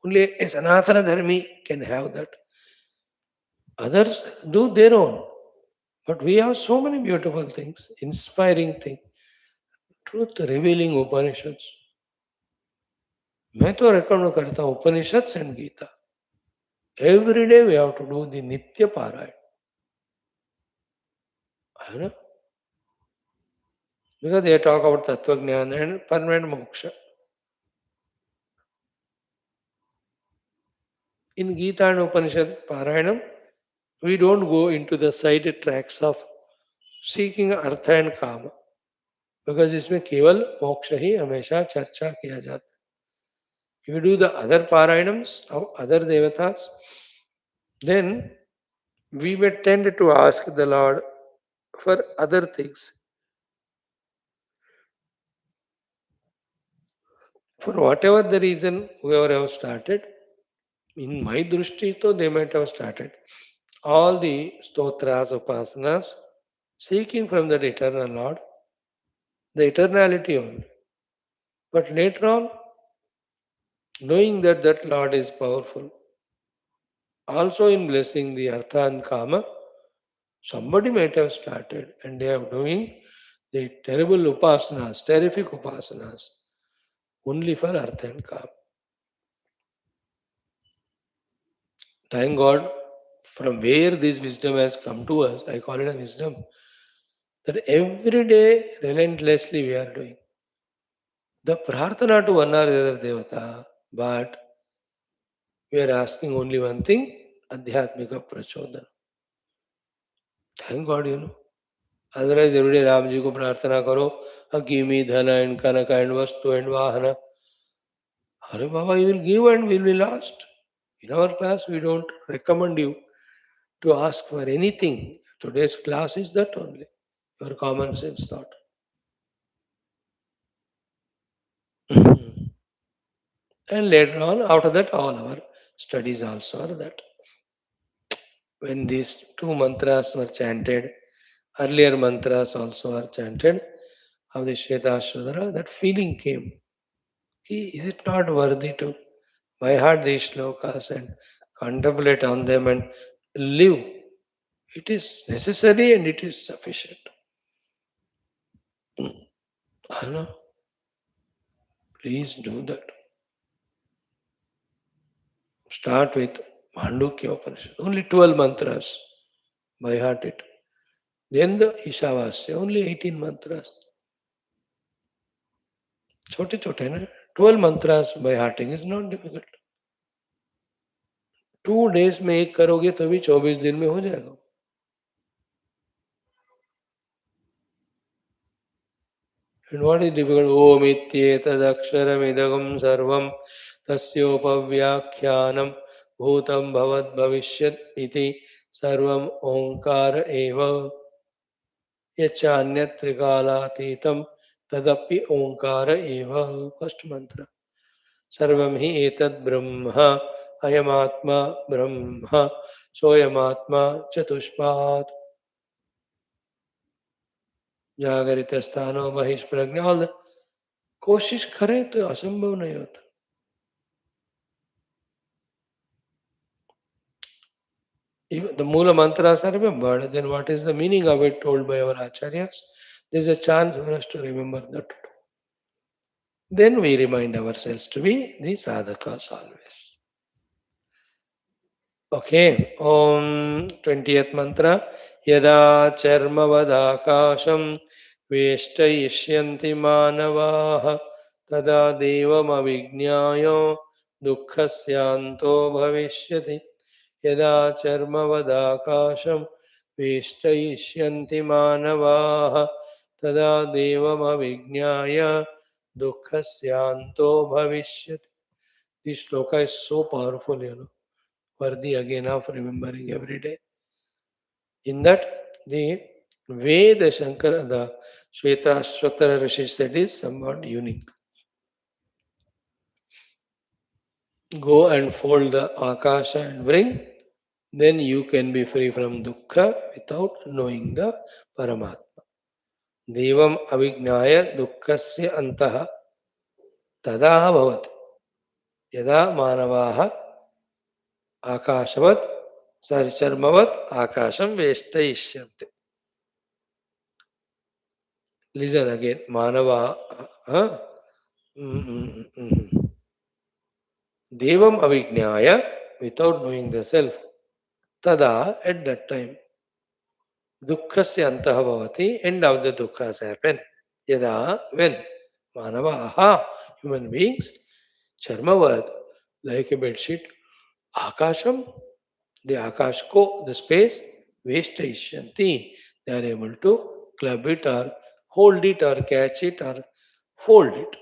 Only a Sanatana Dharmi can have that. Others do their own. But we have so many beautiful things, inspiring things, truth revealing Upanishads. मैं तो recommend करता हूँ Upanishads and Gita. Every day we have to do the Nitya Parayana. है ना? Because they talk about Tattva Jnana and permanent moksha. In Gita and Upanishad Parayanam, we don't go into the side tracks of seeking artha and kama, because इसमें केवल मोक्ष ही हमेशा चर्चा किया जाता है. If you do the other parayanams of other devatas, then we may tend to ask the Lord for other things. For whatever the reason, whoever have started, in my drushti, though they might have started all the stotras, upasanas, seeking from that eternal Lord, the eternality only. But later on, knowing that that Lord is powerful, also in blessing the artha and kama, somebody might have started and they are doing the terrible upasanas, terrific upasanas. only for earth and calm. Thank God, from where this wisdom has come to us, I call it a wisdom, that every day relentlessly we are doing. The prarthana to one or the other devata, but we are asking only one thing, adhyatmika prachodana. Thank God, Otherwise, every day Ram ji ko prarthana karo, give me dhana and kanaka and vastu and vahana. Hare Baba, you will give and we will be lost. In our class, we don't recommend you to ask for anything. Today's class is that only. Your common sense thought. And later on, after that, all our studies also are that. When these two mantras were chanted, earlier mantras also are chanted of the Shwethashwathara, that feeling came. Is it not worthy to by heart these shlokas and contemplate on them and live? It is necessary and it is sufficient. Anna, please do that. Start with Mandukya Upanishad. Only 12 mantras. By heart it. Then the Ishavasya. Only 18 mantras. छोटे छोटे ना 12 mantras by hearting is not difficult. 2 days में एक करोगे तो भी 24 दिन में हो जाएगा. And what is difficult? Om ityetadaksharamidagam sarvam tasyopavyakyanam bhutam bhavat bhavishyat iti sarvam omkara eva yachanyat trikalatītam tadapi omkara eva. First mantra. Sarvam hi etad brahma ayamatma brahma soyamatma chatushpat जागरित स्थानो बहिष्प्रज्ञ. All the कोशिश करें तो असंभव नहीं होता. Even the Mula mantras are remembered, then what is the meaning of it told by our acharyas? There is a chance for us to remember that. Then we remind ourselves to be the sadhakas always. Okay, Om 20th mantra. Yada charmavadakasham veshtayishyanti manavaha tada devam avijñāyo dukkhasyanto bhavishyati. यदा चर्मवदाकाशं वेष्टयिष्यन्ति मानवाः तदा देवमविज्ञाय दुःखस्यान्तो भविष्यति. This shloka is so powerful, worthy again of remembering every day. In that, the way the Shankara, the Shwethashwathara Rishi said is somewhat unique. Go and fold the Akasha and bring, then you can be free from dukkha without knowing the Paramatma. Devam avijnaya dukkhasya antaha tadaha bhavat. Yada manavaha akashavat sarcharmavat akasham vestayishyante. Listen again. Manava. Huh? Devam avijnaya, without knowing the self. Tada, at that time. Dukkhasya antaha bhavati, end of the dukkha happen. Yada, when Manavaha, human beings, charmavad, like a bedsheet, akasham, the akashko, the space, vestayishyanti, they are able to club it or hold it or catch it or fold it.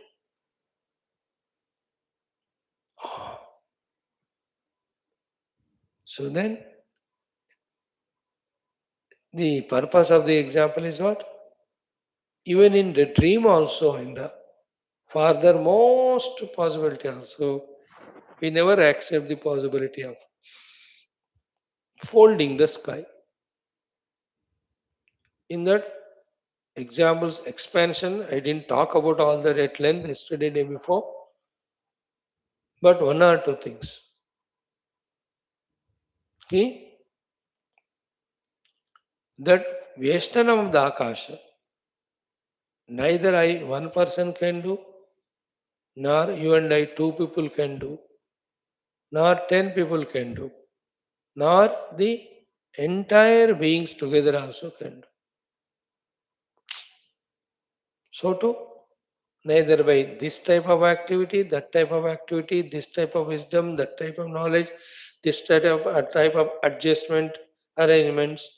So then, the purpose of the example is what? Even in the dream also, in the farthermost possibility also, we never accept the possibility of folding the sky. In that examples expansion, I didn't talk about all that at length yesterday, day before, but one or two things. Okay? That Vyashtanam of the Akasha, neither one person can do, nor you and I, two people can do, nor 10 people can do, nor the entire beings together also can do. So too, neither by this type of activity, that type of activity, this type of wisdom, that type of knowledge, this type of adjustment, arrangements,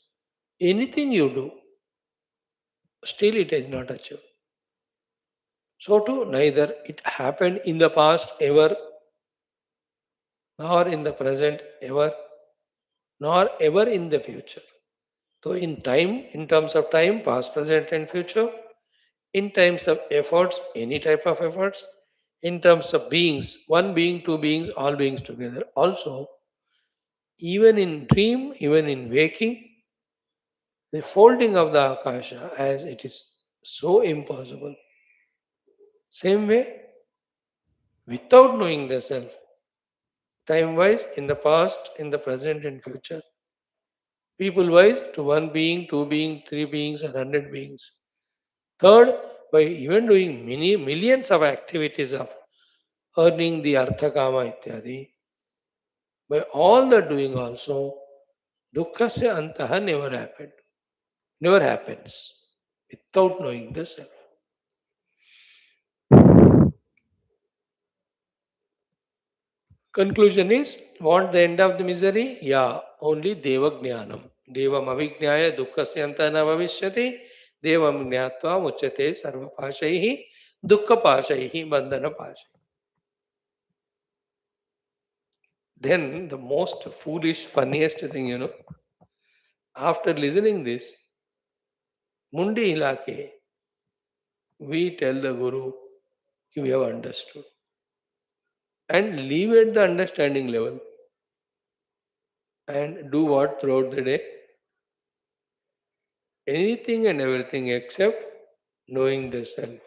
anything you do, still it is not achieved. So too, neither it happened in the past ever, nor in the present ever, nor ever in the future. So in time, in terms of time, past, present, and future, in terms of efforts, any type of efforts, in terms of beings, one being, two beings, all beings together. Also, even in dream, even in waking, the folding of the Akasha as it is so impossible. Same way, without knowing the self, time wise, in the past, in the present, and future, people wise, to one being, two beings, three beings, and 100 beings. Third, by even doing many millions of activities of earning the artha kama ityadi, by all the doing also, dukkasya antaha never happened, never happens without knowing the self. Conclusion is, want the end of the misery? Yeah, only Deva Jnanam. Devam avijnaya dukkasya anta na bhavishyati. Devam jnatva muchyate sarva pashaihi dukkha pashaihi bandhana pashaihi. Then the most foolish, funniest thing, after listening this, Mundi hilake, we tell the Guru, we have understood. And leave at the understanding level and do what throughout the day? Anything and everything except knowing the self.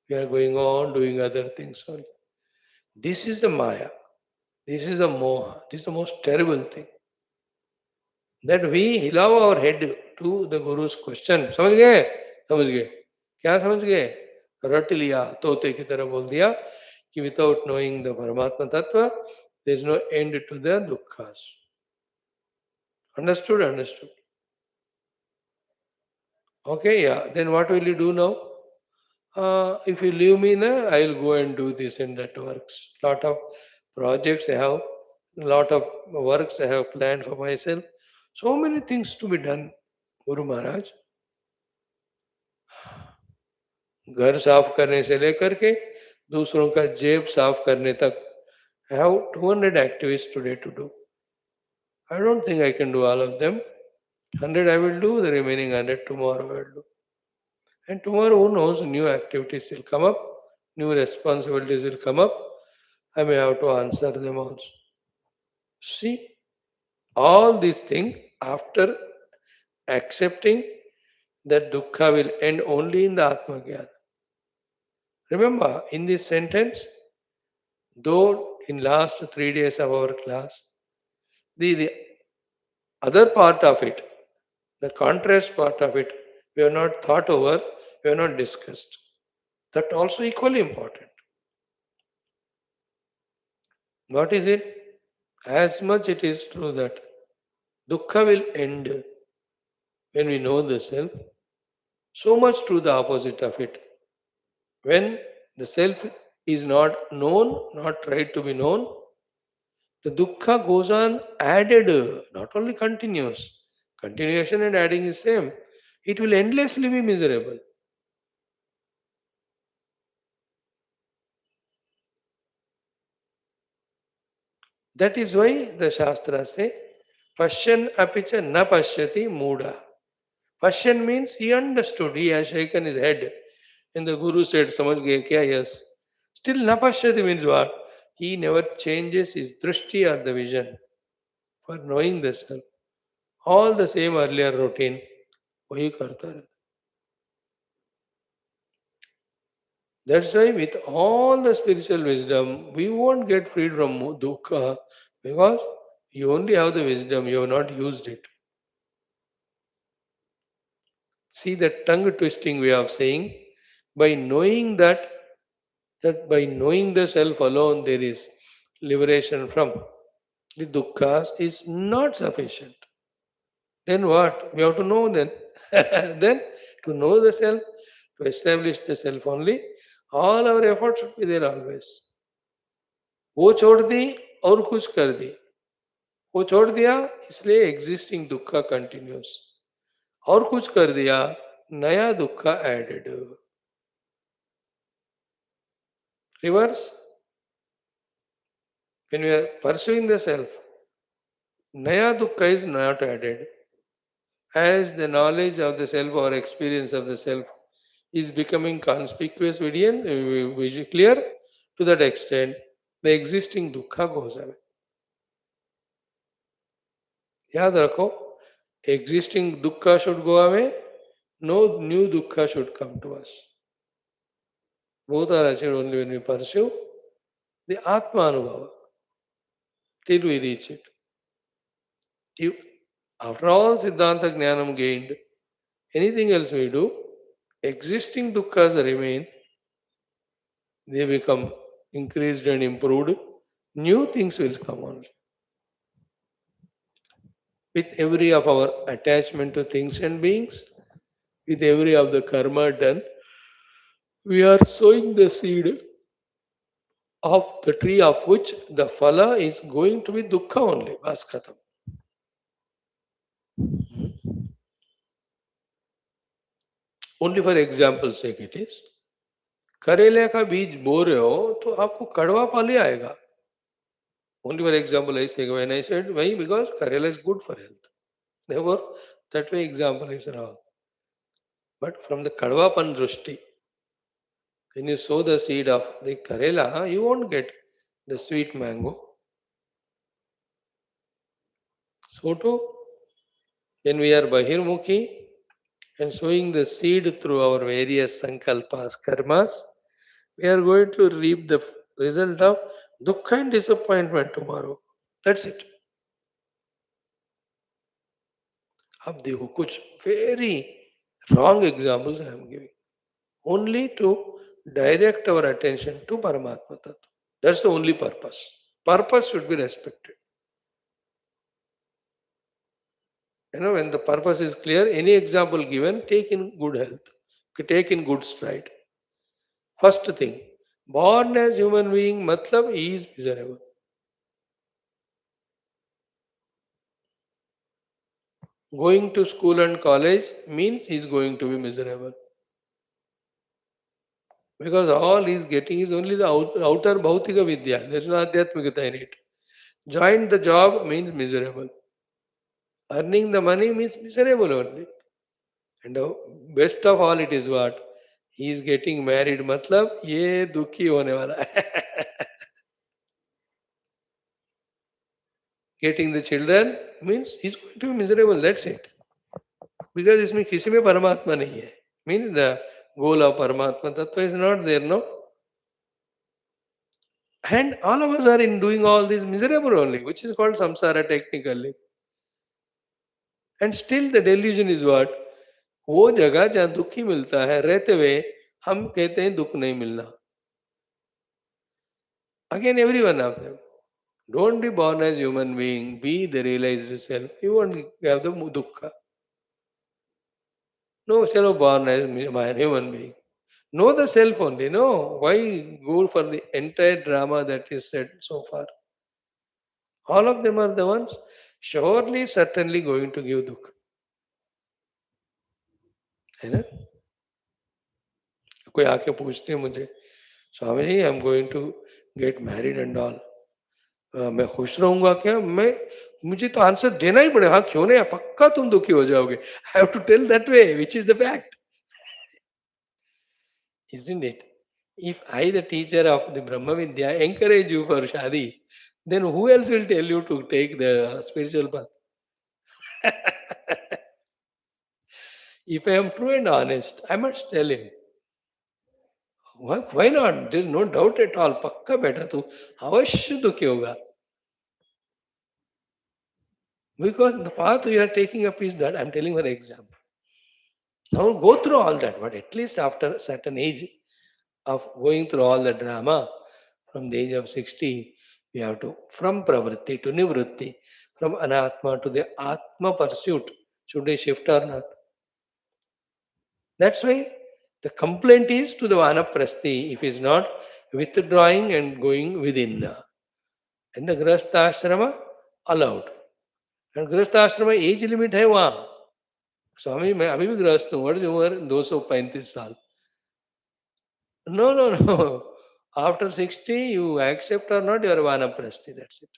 We are going on doing other things only. This is the Maya. This is the Moha. This is the most terrible thing. That we hilaw our head to the Guru's question. समझ गए? समझ गए. क्या समझ गए? रट लिया, तोते की तरह बोल दिया कि without knowing the Paramatma Tattva, there is no end to the dukkhas. Understood? Understood. Okay, yeah. Then what will you do now? If you leave me now, I will go and do this and that works. Lot of projects I have, lot of works I have planned for myself. So many things to be done, Guru Maharaj. घर साफ करने से लेकर के दूसरों का जेब साफ करने तक. I have 200 activities today to do. I don't think I can do all of them. 100 I will do, the remaining 100 tomorrow I will do. And tomorrow, who knows, new activities will come up, new responsibilities will come up. I may have to answer them also. See, all these things after accepting that dukkha will end only in the Atma Jnana. Remember, in this sentence, though in last 3 days of our class, the other part of it, the contrast part of it, we have not thought over, we have not discussed. That also equally important. What is it? As much it is true that dukkha will end when we know the self, so much true the opposite of it. When the self is not known, not tried to be known, the dukkha goes on added, not only continuous. Continuation and adding is same. It will endlessly be miserable. That is why the Shastras say, Pashyan apicha na pashyati muda. Pashyan means he understood, he has shaken his head. And the Guru said, Samajh gaye kya? Yes. Still, na pashyati means what? He never changes his drishti or the vision for knowing the self. All the same earlier routine, वही करता रहता. That's why with all the spiritual wisdom, we won't get freed from dukkha because you only have the wisdom, you have not used it. See the tongue twisting way of saying, by knowing that that by knowing the self alone there is liberation from the dukkha is not sufficient. Then what? We have to know then. Then to know the self, to establish the self only, all our efforts should be there always. वो छोड़ दी और कुछ कर दी, वो छोड़ दिया इसलिए existing दुखा कंटिन्यूस, और कुछ कर दिया नया दुखा added. Reverse, when we are pursuing the self, naya dukkha is not added. As the knowledge of the self or experience of the self is becoming conspicuous, clear, to that extent, the existing dukkha goes away. याद रखो, existing dukkha should go away, no new dukkha should come to us. Both are achieved only when we pursue the Atma Anubhava till we reach it. If, after all Siddhanta Jnanam gained, anything else we do, existing dukkha's remain, they become increased and improved, new things will come only. With every of our attachment to things and beings, with every of the karma done, we are sowing the seed of the tree of which the phala is going to be dukkha only. Bas khatam. Only for example's sake it is. करेले का बीज बो रहे हो तो आपको कड़वा फल ही आएगा. Only for example I say, when I said why, because karela is good for health. Therefore, that way example is wrong. But from the kadvapan drushti, when you sow the seed of the karela, you won't get the sweet mango. So too, when we are bahirmukhi and sowing the seed through our various sankalpas, karmas, we are going to reap the result of dukkha and disappointment tomorrow. That's it. अब देखो कुछ very wrong examples I am giving. Only to direct our attention to Paramatma Tattva. That's the only purpose. Purpose should be respected. When the purpose is clear, any example given, take in good health, take in good stride. First thing, born as human being, matlab he is miserable. Going to school and college means he is going to be miserable. Because all he is getting is only the outer bhautika vidya. There is no adhyatmikata in it. Join the job means miserable. Earning the money means miserable only. And the best of all it is what? He is getting married. मतलब ये दुखी होने वाला है. Getting the children means he is going to be miserable. That's it. Because इसमें किसी में परमात्मा नहीं है. Means the goal of Paramatma Tattva is not there, no? And all of us are in doing all this miserable only, which is called samsara technically. And still the delusion is what? वो जगह जहाँ दुखी मिलता है रहते हुए हम कहते हैं दुख नहीं मिलना. Again, every one of them. Don't be born as human being. Be the realized self. You won't have the dukkha. No self born as human being. Know the self only. No. Why go for the entire drama that is said so far? All of them are the ones surely, certainly going to give dukkha. है ना? कोई आके पूछते हैं मुझे, Swami ji I am going to get married and all, मैं खुश रहूंगा क्या? मैं मुझे तो आंसर देना ही पड़ेगा. हाँ क्यों नहीं, पक्का तुम दुखी हो जाओगे. I have to tell that way which is the fact. Isn't it? If I, the teacher of the Brahma Vidya, encourage you for Shadi, then who else will tell you to take the spiritual path? If I am true and honest, I must tell him. Why not? There is no doubt at all. पक्का बेटा तू अवश्य दुखी होगा. Because the path we are taking up is that I am telling for example. Now go through all that, but at least after a certain age, of going through all the drama from the age of 60. We have to, from pravritti to nivritti, from anatma to the atma pursuit. Should we shift or not? That's why the complaint is to the vanaprasthi if he is not withdrawing and going within. And the grahastha allowed. And grahastha age limit है वहाँ. स्वामी मैं अभी भी गृहस्थ हूँ. What is over 235 साल. No, no, no. After 60, you accept or not, you are vanaprasthi. That's it.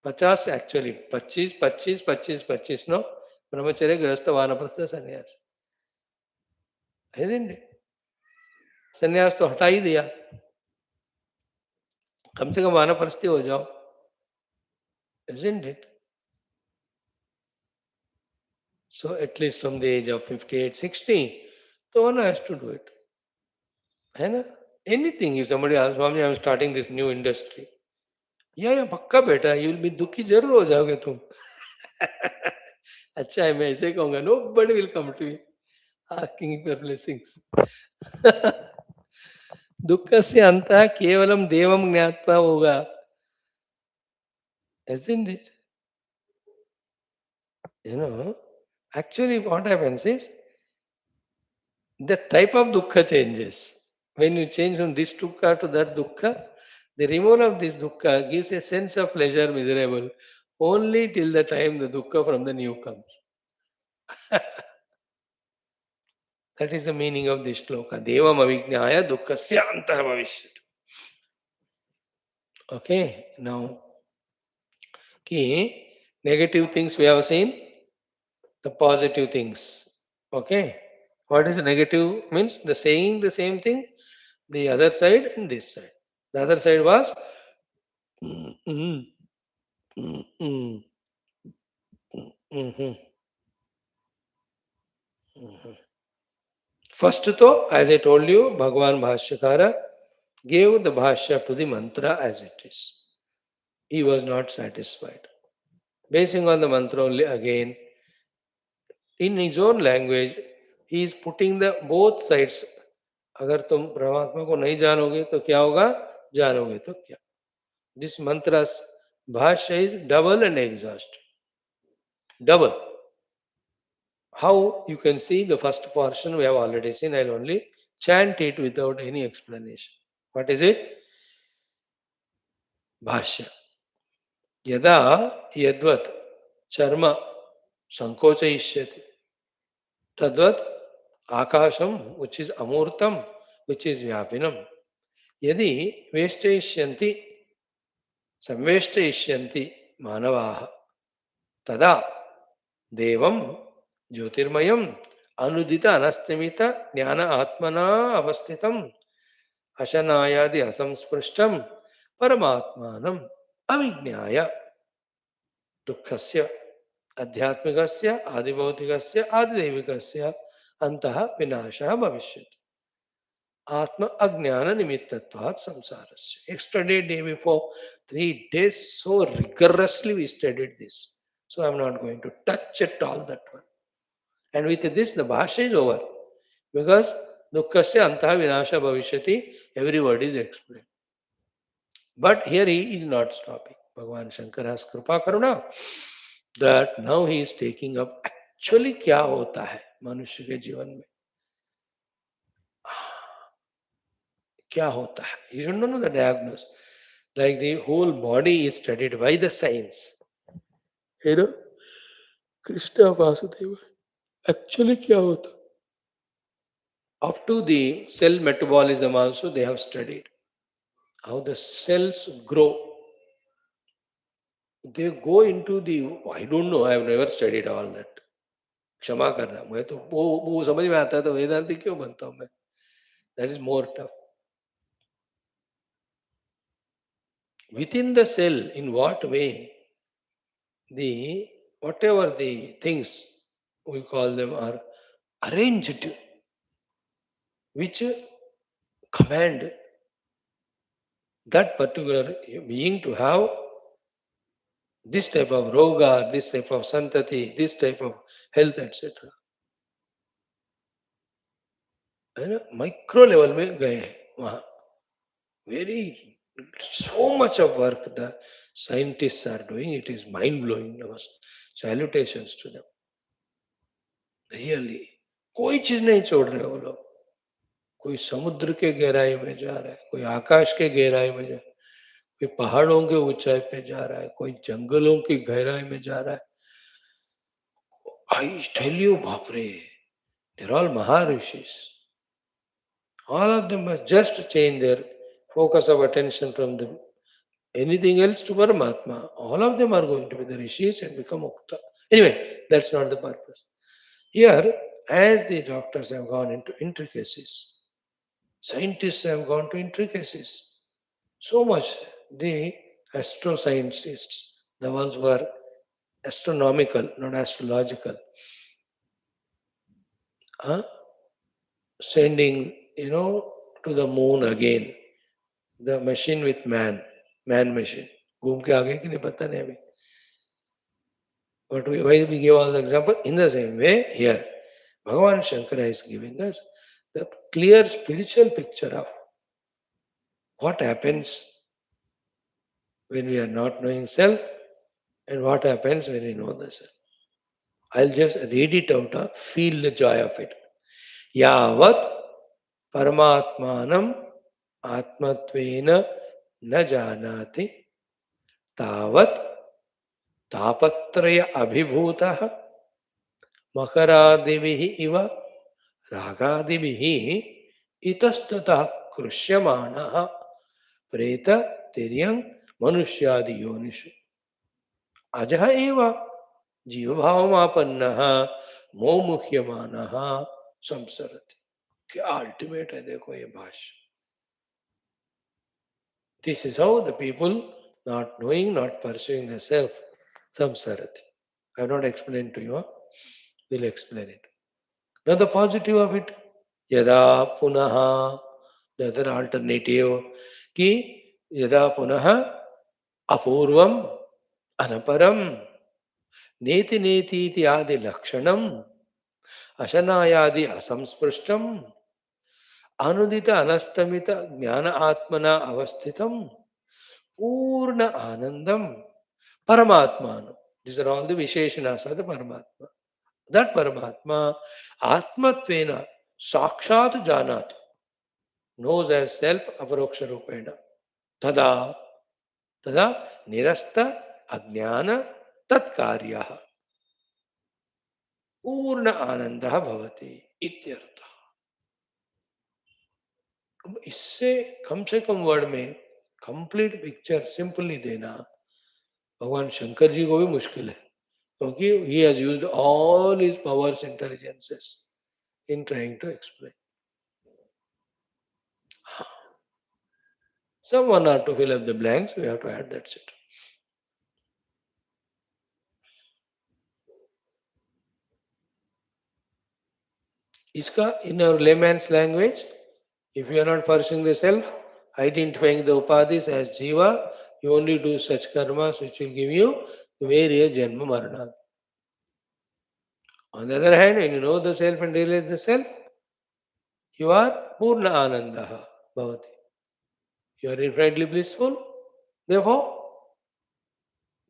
50 actually. 25, 25, 25, 25. No? Brahmacharya, grahastha, vanaprastha, sannyas. Isn't it? संन्यास तो हटा ही दिया. कम से कम वानप्रस्थी हो जाओ. Isn't it? So at least from the age of 58, 60, so one has to do it. है ना? Anything. If somebody asks, Swami, I am starting this new industry. या पक्का बेटा, you will be दुखी जरूर हो जाओगे तुम. अच्छा है, मैं ऐसे कहूंगा. Nobody will come to me asking for blessings. दुःखस्य अन्तः केवलं देवं ज्ञात्वा होगा. Isn't it? Actually what happens is the type of dukkha changes. When you change from this dukkha to that dukkha, the removal of this dukkha gives a sense of pleasure miserable only till the time the dukkha from the new comes. That is the meaning of this shloka. Devam avijnaya dukkhasya antah bhavishyat. Okay, now key negative things we have seen, the positive things. Okay, what is negative? Means the saying the same thing, the other side and this side. The other side was mm, mm, mm, mm, mhm, mhm. First though, as I told you, Bhagwan Bhashyakara gave the Bhashya to the mantra as it is. He was not satisfied. Basing on the mantra only again, in his own language, he is putting the both sides. अगर तुम परमात्मा को नहीं जानोगे तो क्या होगा, जानोगे तो क्या. This mantra's bhashya is double and exhaust. Double. How you can see the first portion we have already seen. I'll only chant it without any explanation. What is it? Bhashya. Yada yadvat charma sankochayishyati tadvat akasham, which is amurtam, which is vyapinam. Yadi veshtayishyanti संवेष्टयिष्यन्ति मानवाः तदा देवं ज्योतिर्मयम् अनुदित अनस्तमित ज्ञान आत्मना अवस्थितम् अशनायादि असंस्पृष्टम् परमात्मानम् अविज्ञाय दुःखस्य आध्यात्मिकस्य आदिभौतिकस्य आदिदैविकस्य अन्तः विनाशः भविष्यति. Atma Ajnana Nimittvatvat Samsarasya. Yesterday, day before, 3 days, so rigorously we studied this. So I am not going to touch at all that one. And with this, the Bhashya is over. Because Dukkhasya Antaha Vinasha Bhavishyati, every word is explained. But here he is not stopping. Bhagavan Shankara's Kripa Karuna, that now he is taking up actually क्या होता है मनुष्य के जीवन में. क्या होता है? You should know the diagnosis. Like the whole body is studied by the science. Krishna Vasudeva. Actually क्या होता? Up to the cell metabolism also they have studied. How the cells grow. They go into the, I don't know, I have never studied all that. क्षमा करना, मैं तो वो समझ में आता है तो वेदांती क्यों बनता हूँ मैं? That is more tough. Within the cell, in what way the whatever the things we call them are arranged, which command that particular being to have this type of roga, this type of santati, this type of health, etc. है ना, micro level में गए हैं वहां. Very so much of work the scientists are doing. It is mind blowing. Salutations to them. Really, कोई चीज नहीं छोड़ रहे वो लोग. कोई समुद्र के गहराई में जा रहा है, कोई आकाश के गहराई में जा रहा है, कोई पहाड़ों के ऊंचाई पे जा रहा है, कोई जंगलों की गहराई में जा रहा है. आई टेल यू, बाप रे, they're all Maharishis. All of them must just change their focus of attention from the anything else to Paramatma. All of them are going to be the rishis and become Mukta. Anyway, that's not the purpose. Here, as the doctors have gone into intricacies, scientists have gone to intricacies. So much the astroscientists, the ones who are astronomical, not astrological, huh? Sending, to the moon again, the machine with man machine. घूम के आ गए कि नहीं पता नहीं अभी. But why we give all the example? In the same way, here, Bhagavan Shankara is giving us the clear spiritual picture of what happens when we are not knowing self and what happens when we know the self. I'll just read it out, feel the joy of it. Yavat Paramatmanam Atmatvena na janati tavat tapatraya abhibhutah Makaradivihi iva Ragadivihi itastata krushyamanaha preta tiryang manushyadi yonishu ajaha eva जीवभावमापन्नः मोमुह्यमानः संसरति. क्या ultimate है देखो ये भाष्य. This is how the people not knowing, not pursuing the self, samsarati. I have not explained to you. We'll explain it. Now the positive of it, yada punaha, the other alternative, ki yada punaha apurvam anaparam नेति नेति इति आदि लक्षणम अशनायादि असंस्पृष्टम अनुदित अनस्तमित ज्ञान आत्मना अवस्थितम पूर्ण आनंदम परमात्मान. These are all the visheshanas of the Paramatma. That Paramatma Atmatvena Sakshat Janat knows as self aparoksha rupena. Tada tada nirasta ajnana tat karyaha पूर्ण आनंद भवति इत्यर्थ. इससे कम से कम वर्ड में कंप्लीट पिक्चर सिंपली देना भगवान शंकर जी को भी मुश्किल है, क्योंकि he has used all his powers intelligences in trying to explain. Someone have to fill up the blanks, we have to add, that's it. इसका in our layman's language, if you are not pursuing the self, identifying the upadhis as jiva, you only do such karmas which will give you various janma marana. On the other hand, when you know the self and realize the self, you are purna anandaha bhavati. You are infinitely blissful. Therefore,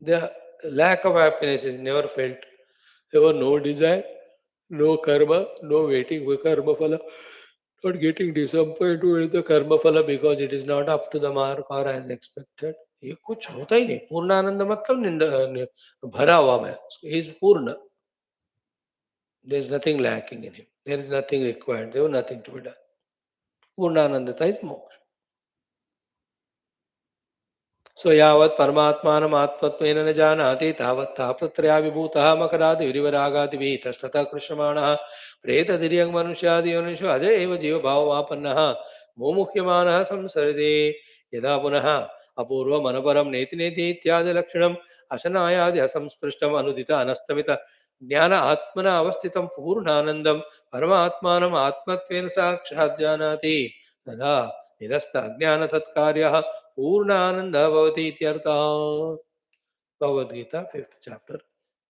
the lack of happiness is never felt. There was no desire, no karma, no waiting for karma phala, not getting disappointed with the karma phala because it is not up to the mark or as expected. ये कुछ होता ही नहीं. पूर्ण आनंद मतलब भरा हुआ मैं. He is पूर्ण. There is nothing lacking in him. There is nothing required. There was nothing to be done. Purnanandata is moksha. So yavat parmatmanam atmatmena na janati tavat tapatraya vibhutah makaradi virivaragati vitastata krishamanaha preta diryang manusyadi yonishu aja eva jiva bhavamapannaha mumukhyamanaha samsaride yada punaha apurvam anaparam neti neti ityadi lakshanam asanayadi asamsprishtam anudita anastamita ज्ञान आत्मना अवस्थितं पूर्णानंदम परमात्मानम आत्मत्वेन साक्षात् जानाति तदा निरस्त अज्ञान तत्कार्यः पूर्णानंद भवति इत्यर्थः. Bhagavad Gita 5th chapter